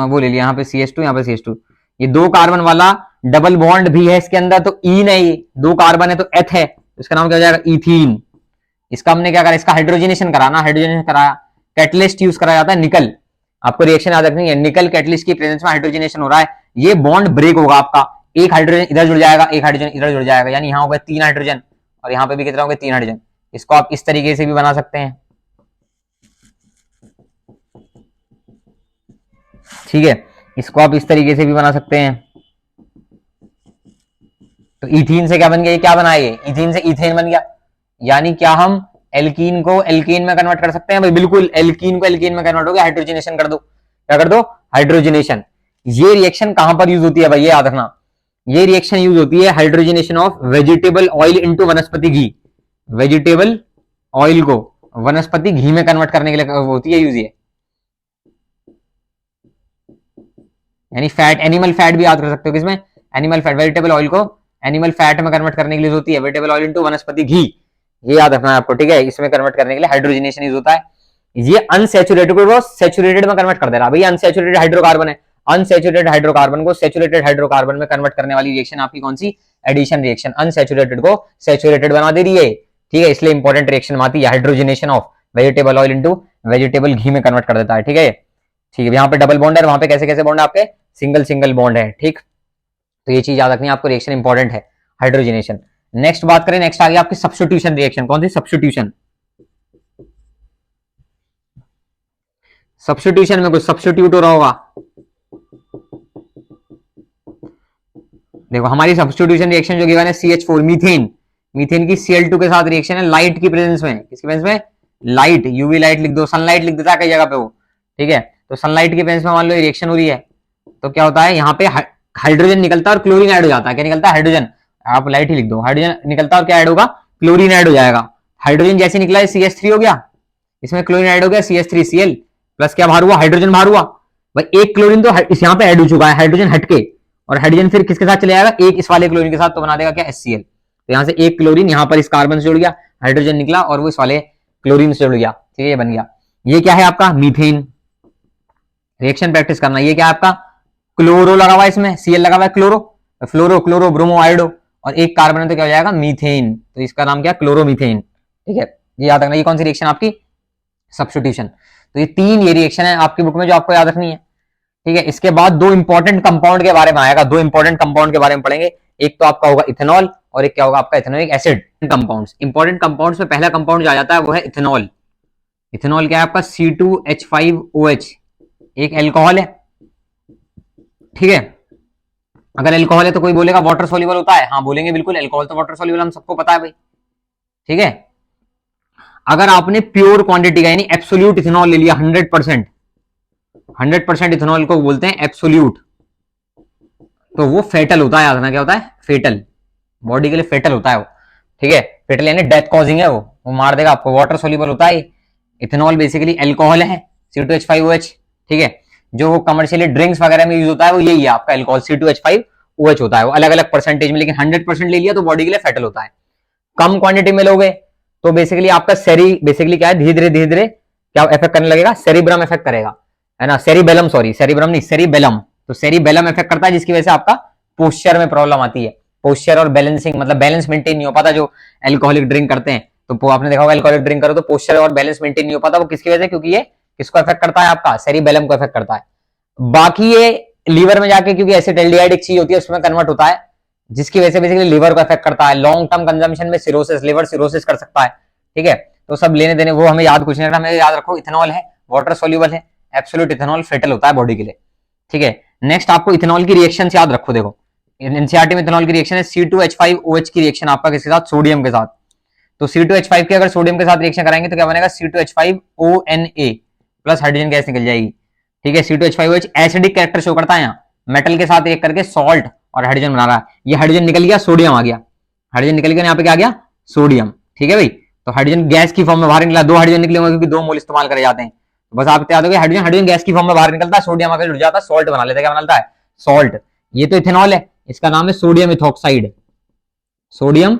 वो ले लिया, यहाँ पे CH2 यहाँ पे CH2, ये 2 कार्बन वाला डबल बॉन्ड भी है इसके अंदर, तो ईन है, ये 2 कार्बन है तो एथ है, इसका नाम क्या हो जाएगा, इथीन। इसका हमने क्या करा, इसका हाइड्रोजनेशन कराना, हाइड्रोजनेशन कराया, कैटलिस्ट यूज कराया जाता है निकल, आपको रिएक्शन याद रखनी है, निकल कैटलिस्ट की प्रेजेंस में हाइड्रोजनेशन हो रहा है, ये बॉन्ड ब्रेक होगा आपका, एक हाइड्रोजन इधर जुड़ जाएगा, एक हाइड्रोजन इधर जुड़ जाएगा, यानी यहाँ हो गए 3 हाइड्रोजन और यहाँ पे भी कितना हो गए 3 हाइड्रोजन। इसको आप इस तरीके से भी बना सकते हैं, ठीक है, इसको आप इस तरीके से भी बना सकते हैं। तो इथीन से क्या बन गया, ये क्या बना, ये इथीन से इथेन बन गया, यानी क्या हम एल्कीन को एल्केन में कन्वर्ट कर सकते हैं भाई, बिल्कुल, एल्कीन को एल्केन में कन्वर्ट हो गया, हाइड्रोजनेशन कर दो, क्या कर दो, हाइड्रोजनेशन। ये रिएक्शन कहां पर यूज होती है भाई, ये याद रखना, ये रिएक्शन यूज होती है hydrogenation of vegetable oil into वनस्पति घी, वेजिटेबल ऑयल को वनस्पति घी में कन्वर्ट करने के लिए होती है यूज ये, यानी फैट, एनिमल फैट भी याद कर सकते हो किसमें, एनिमल फैट, वेजिटेबल ऑयल को एनिमल फैट में कन्वर्ट करने के लिए होती है, वेजिटेबल ऑयल इनटू वनस्पति घी, ये याद रखना है आपको, ठीक है। इसमें कन्वर्ट करने के लिए हाइड्रोजनेशन यूज होता है। ये अनसैचुरेटेड को सैचुरेटेड में कन्वर्ट कर दे रहा है, भाई अनसैचुरेटेड हाइड्रोकार्बन है, अनसैचुरेटेड हाइड्रोकार्बन को सैचुरेटेड हाइड्रोकार्बन में कन्वर्ट करने वाली रिएक्शन आपकी कौन सी, एडिशन रिएक्शन, अनसैचुरेटेड को सैचुरेटेड बना दे रही है, ठीक है, इसलिए इंपॉर्टेंट रिएक्शन आती है। Hydrogenation of vegetable oil into vegetable ghee में कन्वर्ट कर देता है, ठीक है। ठीक है, यहाँ पे डबल बॉन्ड है, वहां पे कैसे कैसे बॉन्ड है आपके, सिंगल सिंगल बॉन्ड है, ठीक। तो ये चीज याद रखनी है आपको, रिएक्शन इंपॉर्टेंट है हाइड्रोजनेशन। नेक्स्ट बात करें, नेक्स्ट आ गया आपकी सब्स्टिट्यूशन रिएक्शन। कौन सी, सब्स्टिट्यूशन। सब्स्टिट्यूशन में कुछ सब्स्टिट्यूट हो रहा होगा, देखो हमारी सब्स्टिट्यूशन रिएक्शन जो गिवन है CH4 मीथेन, मीथेन की Cl2 के साथ रिएक्शन है लाइट की प्रेजेंस में, किसकी प्रेजेंस में, लाइट, यूवी लाइट लिख दो, सनलाइट लिख देता है कई जगह पे वो, ठीक है। तो सनलाइट की प्रेजेंस में मान लो रिएक्शन हो रही है, तो क्या होता है यहाँ पे हाइड्रोजन निकलता है और क्लोरीन ऐड हो जाता है। क्या निकलता है, हाइड्रोजन, आप लाइट ही लिख दो, हाइड्रोजन निकलता है और क्या ऐड होगा, क्लोरीन ऐड हो जाएगा। हाइड्रोजन जैसे निकला है CH3 हो गया, इसमें क्लोरीन ऐड हो गया CH3Cl प्लस क्या बाहर हुआ, हाइड्रोजन बाहर हुआ। भाई एक क्लोरीन तो इस यहाँ पे ऐड हो चुका है, हाइड्रोजन हटके, और हाइड्रोजन फिर किसके साथ चले जाएगा, एक इस वाले क्लोरीन के साथ, तो बना देगा क्या, HCl। तो यहाँ से एक क्लोरीन यहाँ पर इस कार्बन से जुड़ गया, हाइड्रोजन निकला और वो इस वाले क्लोरीन से जुड़ गया, ठीक है, ये बन गया। ये क्या है आपका, मीथेन। रिएक्शन प्रैक्टिस करना, ये क्या है आपका, क्लोरो लगा हुआ है इसमें, Cl लगा हुआ है, क्लोरो, फ्लोरो, क्लोरो, ब्रोमो, आयोडो, और एक कार्बन है तो क्या हो जाएगा, मीथेन। तो इसका नाम क्या, क्लोरोमीथेन, ठीक है, ये याद रखना। ये कौन सी रिएक्शन आपकी, सब्स्टिट्यूशन। तो ये तीन ये रिएक्शन है आपकी बुक में जो आपको याद रखनी है, ठीक है। इसके बाद दो इंपॉर्टेंट कंपाउंड के बारे में आएगा, दो इंपॉर्टेंट कंपाउंड के बारे में पढ़ेंगे। एक तो आपका होगा इथेनॉल और एक क्या होगा आपका, ethanoic acid. Compounds, important compounds में पहला कंपाउंड जो आ जाता है वो है इथेनॉल। इथेनॉल क्या है आपका, C2H5OH, एक एल्कोहल है, ठीक है। अगर एल्कोहल है तो कोई बोलेगा वाटर सोल्यूबल होता है, हाँ बोलेंगे बिल्कुल, एल्कोहल तो वाटर सोल्यूबल हम सबको पता है भाई, ठीक है। अगर आपने प्योर क्वांटिटी का यानी एब्सोल्यूट इथेनॉल ले लिया 100%, 100% इथेनॉल को बोलते हैं एब्सोल्यूट, तो वो फेटल होता है, याद रखना क्या होता है, फेटल, बॉडी के लिए फेटल होता है वो, ठीक है। फेटल यानी डेथ कॉजिंग है वो मार देगा आपको, वाटर सोल्यूबल होता है। इथेनॉल बेसिकली एल्कोहल है, C2H5OH, ठीक है। जो कमर्शियली ड्रिंक्स वगैरह में यूज होता है वो यही है आपका एल्कोहल, C2H5OH होता है वो, अलग अलग परसेंटेज में, लेकिन 100% ले लिया तो बॉडी के लिए फेटल होता है। कम क्वांटिटी में लोगे तो बेसिकली आपका बेसिकली क्या है, धीरे धीरे क्या इफेक्ट करने लगेगा, सेरिब्रम इफेक्ट करेगा, है ना, सेरिबेलम, सॉरी सेरिब्रम नहीं, सेरिबेलम। तो सेरिबेलम इफेक्ट करता है जिसकी वजह से आपका पोस्चर में प्रॉब्लम आती है, पोस्चर और बैलेंसिंग, मतलब बैलेंस मेंटेन नहीं हो पाता। जो एल्कोहलिक ड्रिंक करते हैं तो आपने देखा होगा, एल्कोहलिक ड्रिंक करो तो पोस्चर और बैलेंस मेंटेन नहीं हो पाता, वो किसकी वजह से, क्योंकि ये किसको इफेक्ट करता है आपका, सेरिबेलम को इफेक्ट करता है। बाकी ये लीवर में जाके, क्योंकि एसिटाल्डिहाइड एक चीज होती है उसमें कन्वर्ट होता है, जिसकी वजह से बेसिकली लिवर को इफेक्ट करता है। लॉन्ग टर्म कंजम्पशन में सिरोसिस, लिवर सिरोसिस कर सकता है, ठीक है। तो सब लेने देने वो हमें याद, कुछ नहीं रखना, हमें याद रखो इथेनॉल है, वाटर सोल्यूबल है, एब्सोल्यूट इथेनॉल फेटल होता है बॉडी के लिए, ठीक है। नेक्स्ट आपको इथेनॉल की रिएक्शन याद रखो, देखो एनसीईआरटी में इथेनॉल की रिएक्शन है C2H5OH की रिएक्शन आपका किसके साथ, सोडियम के साथ। तो C2H5 की अगर सोडियम के साथ रिएक्शन कराएंगे तो क्या बनेगा, C2H5ONA प्लस हाइड्रोजन गैस निकल जाएगी, ठीक है। C2H5OH एसिडिक कैरेक्टर शो करता है, यहाँ मेटल के साथ रिएक्ट करके सॉल्ट और हाइड्रोजन बना रहा है। ये हाइड्रोजन निकल गया, सोडियम आ गया, हाइड्रोजन निकल गया, यहाँ पे क्या आ गया, सोडियम, ठीक है भाई। तो हाइड्रोजन गैस की फॉर्म में बाहर निकला, दो हाइड्रोजन निकले होंगे क्योंकि दो मोल इस्तेमाल करे जाते हैं, तो बस आप याद हो गया, हाइड्रोजन हाइड्रोजन गैस की फॉर्म में बाहर निकलता है, सोडियम आकर जुड़ जाता है, सॉल्ट बना लेता है, क्या बनाता है, सॉल्ट। ये तो इथेनॉल है, इसका नाम है सोडियम इथॉक्साइड, सोडियम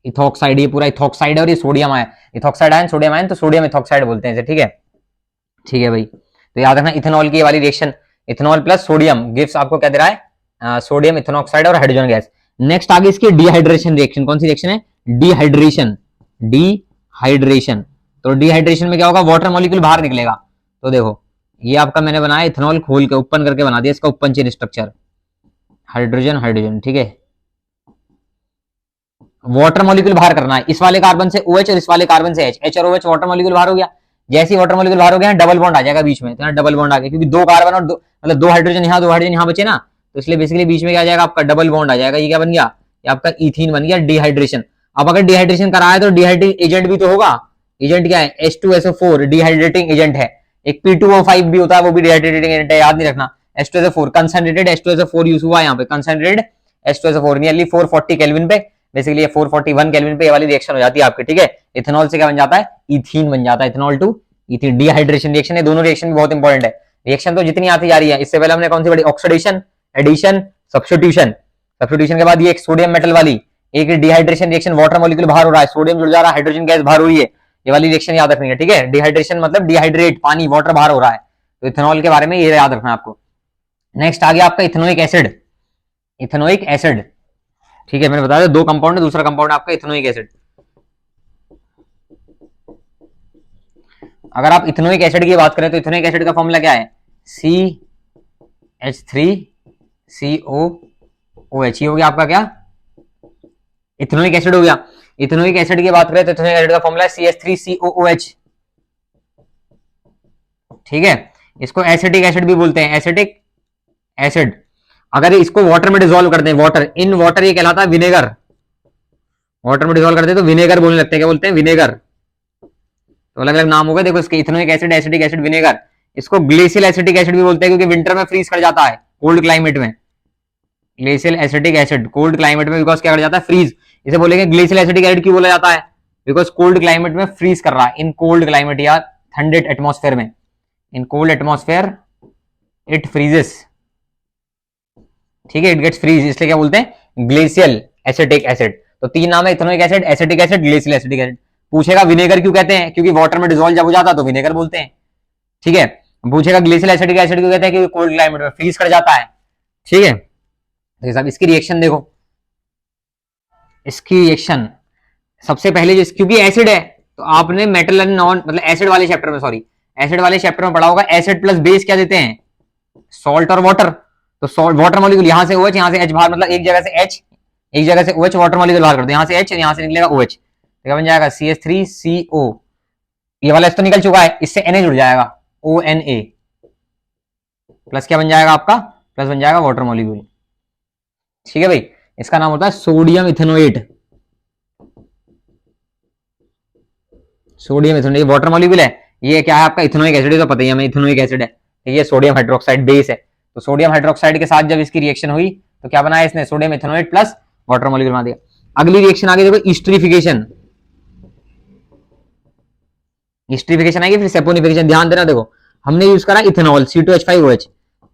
इथॉक्साइड, ये पूरा इथॉक्साइड है और ये sodium ion, ethoxide ion sodium ion, तो सोडियम इथॉक्साइड बोलते हैं इसे, ठीक है, ठीक है भाई। तो याद रखना इथेनॉल की ये वाली reaction, ethanol plus sodium gives आपको क्या दे रहा है, सोडियम इथेनॉक्साइड और हाइड्रोजन गैस। नेक्स्ट आगे इसकी डिहाइड्रेशन रिएक्शन, कौन सी रिएक्शन है, डिहाइड्रेशन, डिहाइड्रेशन। तो डिहाइड्रेशन में क्या होगा, वाटर मॉलिक्यूल बाहर निकलेगा। तो देखो ये आपका मैंने बनाया इथेनॉल खोल के ओपन करके बना दिया इसका open chain structure, hydrogen hydrogen, ठीक है। वाटर मॉलिक्यूल बाहर करना है, इस वाले कार्बन से OH और इस वाले कार्बन से H और OH, वाटर मॉलिक्यूल बाहर हो गया। जैसे ही वाटर मॉलिक्यूल बाहर हो गया, डबल बॉन्ड आ जाएगा बीच में, तो यहाँ डबल बॉन्ड आ गया, क्योंकि दो कार्बन और मतलब दो हाइड्रोजन यहाँ, दो हाइड्रोजन यहाँ बचे ना, तो इसलिए बेसिकली बीच में क्या आ जाएगा आपका, डबल बॉन्ड आ जाएगा। ये क्या बन गया, ये आपका इथीन बन गया, डिहाइड्रेशन। अब अगर डिहाइड्रेशन कराया तो डिहाइड्रेटिंग एजेंट भी तो होगा, एजेंट क्या है, H2SO4 डिहाइड्रेटिंग एजेंट है। एक P2O5 भी होता है, वो भी डिहाइड्रेटिंग एजेंट है, याद नहीं रखना। H2SO4 कंसंट्रेटेड H2SO4 यूज हुआ है यहाँ पे, कंसंट्रेटेड H2SO4 नियरली 440 केल्विन पे, बेसिकली ये 441 केल्विन पे ये वाली रिएक्शन हो जाती है आपकी, ठीक है। इथेनॉल से क्या बन जाता है, इथीन बन जाता है, ethanol to ethene, dehydration reaction है। दोनों रिएक्शन भी बहुत इंपॉर्टेंट है, रिएक्शन तो जितनी आती जा रही है। इससे पहले हमने कौन सी बड़ी, ऑक्सीडेशन, एडिशन, सब्स्टिट्यूशन। सब्स्टिट्यूशन के बाद ये एक सोडियम मेटल वाली, एक डिहाइड्रेशन रिएक्शन, वाटर मॉलिक्यूल बाहर हो रहा है, सोडियम जुड़ जा रहा है, हाइड्रोजन गैस बाहर हो रही है, ये वाली रिएक्शन याद रखनी है, ठीक है। डिहाइड्रेशन मतलब डिहाइड्रेट, पानी वाटर बाहर हो रहा है, तो इथेनॉल के बारे में ये याद रखना है आपको। नेक्स्ट आ गया आपका इथेनोइक एसिड, इथेनोइक एसिड, ठीक है, मैंने बताया दो कंपाउंड है, दूसरा कंपाउंड है आपका इथेनोइक एसिड। अगर आप इथेनोइक एसिड की बात करें तो इथेनोइक एसिड का फॉर्मूला क्या है, CH3COOH। ये हो गया आपका क्या, इथेनोइक एसिड हो गया। इथेनोइक एसिड की बात करें तो इथेनोइक एसिड का फॉर्मूला है CH3COOH। ठीक है, इसको एसिटिक एसिड भी बोलते हैं, एसिटिक एसिड। अगर इसको वाटर में डिसॉल्व करते हैं, वाटर इन वाटर, ये कहलाता है विनेगर। वाटर में डिसॉल्व करते हैं तो विनेगर बोलने लगते हैं, क्या बोलते हैं, विनेगर। तो अलग अलग नाम हो गए देखो इसके, ethanoic acid, acetic acid, vinegar. इसको ग्लेशियल एसिटिक एसिड भी बोलते हैं क्योंकि विंटर में फ्रीज कर जाता है, कोल्ड क्लाइमेट में। Glacial acetic acid cold climate में बिकॉज क्या कर जाता है, फ्रीज। इसे बोलेंगे ग्लेशियल एसिटिक एसिड क्यों बोला जाता है, बिकॉज कोल्ड क्लाइमेट में फ्रीज कर रहा है, इन कोल्ड क्लाइमेट या ठंडे एटमॉस्फेयर में, in cold atmosphere it freezes. ठीक है, इट गेट्स फ्रीज, इसलिए क्या बोलते हैं, ग्लेशियल एसिटिक एसिड। तो तीन नाम है, ethanoic acid, acetic acid, glacial acetic acid. पूछेगा विनेगर क्यों कहते हैं, क्योंकि वाटर में डिसॉल्व जब हो जाता है तो विनेगर बोलते हैं। ठीक है, पूछेगा ग्लेशियल एसिटिक एसिड क्यों कहते हैं, क्योंकि कोल्ड क्लाइमेट में फ्रीज कर जाता है। ठीक है, तो साहब इसकी रिएक्शन देखो, इसकी रिएक्शन सबसे पहले जो, क्योंकि एसिड है तो आपने मेटल एंड नॉन, मतलब एसिड वाले चैप्टर में, सॉरी एसिड वाले चैप्टर में पढ़ा होगा, एसिड प्लस बेस क्या देते हैं, सॉल्ट और वाटर। तो सॉल्ट वाटर मॉलिक्यूल यहां से OH, यहां से H बाहर, मतलब एक जगह से H, एक जगह से OH, वाटर मॉलिक्यूल बाहर कर दो, यहां से H, यहां से निकलेगा OH, तो क्या बन जाएगा CH3CO। ये वाला तो निकल चुका है, इससे Na जुड़ जाएगा, ONA प्लस क्या बन जाएगा आपका, प्लस बन जाएगा वाटर मॉलिक्यूल। ठीक है भाई, इसका नाम होता है sodium ethanoate. Sodium ethanoate water molecule है, ये क्या है आपका इथेनोइक एसिड, तो पता ही है हमें इथेनोइक एसिड है, ये सोडियम हाइड्रोक्साइड बेस है। तो सोडियम हाइड्रोक्साइड के साथ जब इसकी रिएक्शन हुई तो क्या बनाया इसने, sodium ethanoate plus water molecule बना दिया। अगली रिएक्शन आगे देखो, ईस्ट्रिफिकेशन। ईस्ट्रिफिकेशन आएगी, फिर सेपोनिफिकेशन। ध्यान देना, देखो हमने यूज करा इथेनॉल C2H5OH,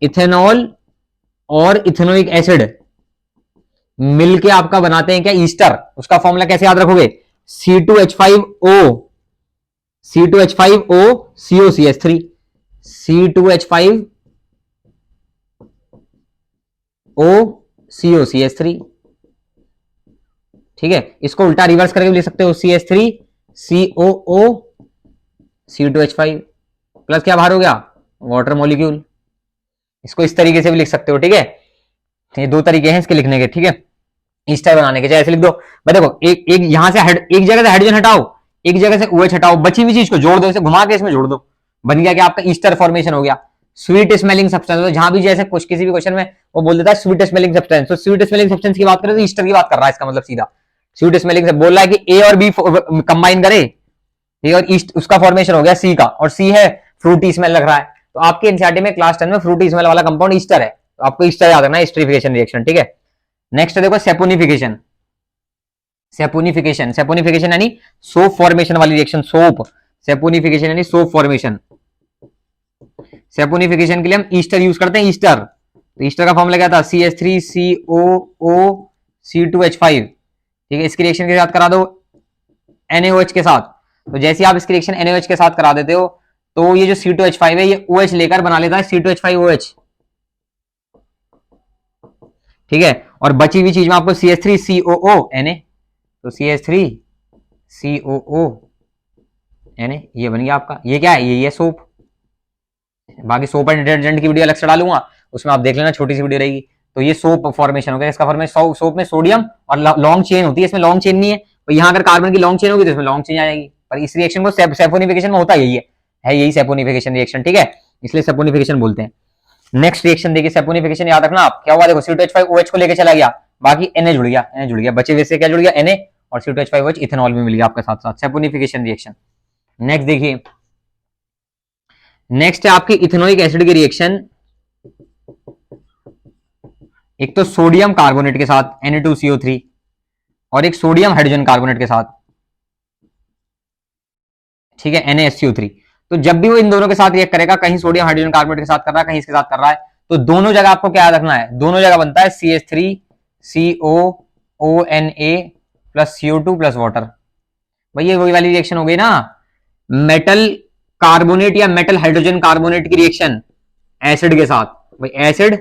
इथेनॉल और इथेनोइक एसिड मिलके आपका बनाते हैं क्या, ईस्टर। उसका फॉर्मूला कैसे याद रखोगे, C2H5O, C2H5O COCH3, C2H5O COCH3। ठीक है, इसको उल्टा रिवर्स करके भी लिख सकते हो, CH3 COO C2H5 प्लस क्या बाहर हो गया, वाटर मॉलिक्यूल। इसको इस तरीके से भी लिख सकते हो। ठीक है, ये दो तरीके हैं इसके लिखने के। ठीक है, ईस्टर बनाने के, चाहे ऐसे लिख दो। भाई देखो, एक एक यहां से एक जगह से हाइड्रोजन हटाओ, एक जगह से OH हटाओ, बची हुई चीज को जोड़ दो, इसे घुमा के इसमें जोड़ दो, बन गया क्या आपका ईस्टर फॉर्मेशन हो गया। स्वीट स्मेलिंग सब्सटेंस, तो जहां भी जैसे कुछ किसी भी क्वेश्चन में वो बोल देता है स्वीट स्मेलिंग सब्सटेंस, तो स्वीट स्मेलिंग सब्सटेंस की बात करें तो ईस्टर की बात कर रहा है, इसका मतलब सीधा स्वीट स्मेलिंग से बोल रहा है कि A और B कंबाइन करे, ए और ईस्ट, उसका फॉर्मेशन हो गया C का, और C है फ्रूटी स्मेल लग रहा है, तो आपके एनसीईआरटी में क्लास 10 में फ्रूटी स्मेल वाला कंपाउंड ईस्टर है, तो आपको ईस्टर याद रखना है, ईस्टरिफिकेशन रिएक्शन। ठीक है, नेक्स्ट देखो सेपोनिफिकेशन। सेपोनिफिकेशन, सेपोनिफिकेशन यानी सोप फॉर्मेशन वाली रिएक्शन, सोप। सेपोनिफिकेशन यानी सोप फॉर्मेशन। सेपोनिफिकेशन के लिए हम ईस्टर यूज करते हैं, ईस्टर। तो ईस्टर का फॉर्मूला क्या था, CH3COO C2H5। ठीक है, इसकी रिएक्शन के साथ करा दो NaOH के साथ। तो जैसे आप इसकी रिएक्शन NaOH के साथ करा देते हो तो ये जो C2H5 है ये OH लेकर बना लेता है C2H5OH। ठीक है, और बची हुई चीज में आपको CH3COO Na, तो CH3COO Na ये बन गया आपका। ये क्या है, ये सोप। बाकी सोप एंड डिटर्जेंट की वीडियो अलग से डालूंगा, उसमें आप देख लेना, छोटी सी वीडियो रहेगी। तो ये सोप फॉर्मेशन हो गया, इसका फॉर्मेशन, सोप में सोडियम और लॉन्ग चेन होती है, इसमें लॉन्ग चेन नहीं है, तो यहाँ अगर कार्बन की लॉन्ग चेन होगी तो इसमें लॉन्ग चेन आ जाएगी, पर इस रिएक्शन को सेपोनिफिकेशन में होता यही है यही सेपोनिफिकेशन रिएक्शन। ठीक है, इसलिए सेपोनिफिकेशन बोलते हैं। नेक्स्ट रिएक्शन देखिए, सेपोनिफिकेशन याद रखना आप, क्या हुआ देखो, C2H5OH को लेकर चला गया, बाकी Na जुड़ गया, Na जुड़ गया, बचे हुए से क्या जुड़ गया, Na, और C2H5OH इथेनॉल भी मिल गया आपके साथ साथ, सेपोनिफिकेशन रिएक्शन। नेक्स्ट देखिए, नेक्स्ट है आपकी इथेनोइक एसिड की रिएक्शन। एक तो सोडियम कार्बोनेट के साथ Na2CO3 और एक सोडियम हाइड्रोजन कार्बोनेट के साथ, ठीक है, NaSCO3। तो जब भी वो इन दोनों के साथ रिएक्ट करेगा, कहीं सोडियम हाइड्रोजन कार्बोनेट के साथ कर रहा है, कहीं इसके साथ कर रहा है, तो दोनों जगह आपको क्या याद रखना है, दोनों जगह बनता है CH3COONA plus CO2 plus water. भाई ये वही वाली रिएक्शन हो गई ना, मेटल कार्बोनेट या मेटल हाइड्रोजन कार्बोनेट की रिएक्शन एसिड के साथ। भाई एसिड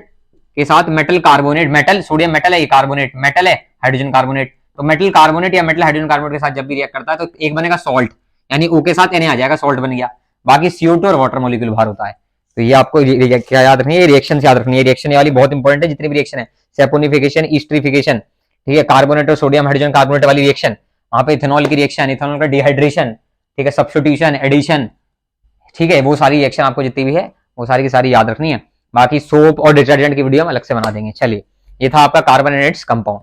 के साथ metal carbonate, metal sodium metal है, ये कार्बोनेट मेटल है, हाइड्रोजन कार्बोनेट, तो मेटल कार्बोनेट या मेटल हाइड्रोजन कार्बोनेट के साथ जब भी रिएक्ट करता है तो एक बनेगा सॉल्ट, यानी ओ के साथ Na आ जाएगा, सॉल्ट बन गया। बाकी CO2 और वाटर मॉलिक्यूल बाहर होता है। तो ये आपको क्या याद रखनी है, रिएक्शन याद रखनी है, रिएक्शन वाली बहुत इंपॉर्टेंट है, जितनी भी रिएक्शन है, सेपोनिफिकेशन, ईस्टरिफिकेशन, ठीक है, कार्बोनेट और सोडियम हाइड्रोजन कार्बोनेट वाली रिएक्शन, वहां पे इथेनॉल की रिएक्शन, इथेनॉल का डिहाइड्रेशन, ठीक है, सब्स्टिट्यूशन, एडिशन, ठीक है, वो सारी रिएक्शन आपको जितनी भी है वो सारी की सारी याद रखनी है। बाकी सोप और डिटर्जेंट की वीडियो हम अलग से बना देंगे। चलिए, ये था आपका कार्बन एंड इट्स कंपाउंड।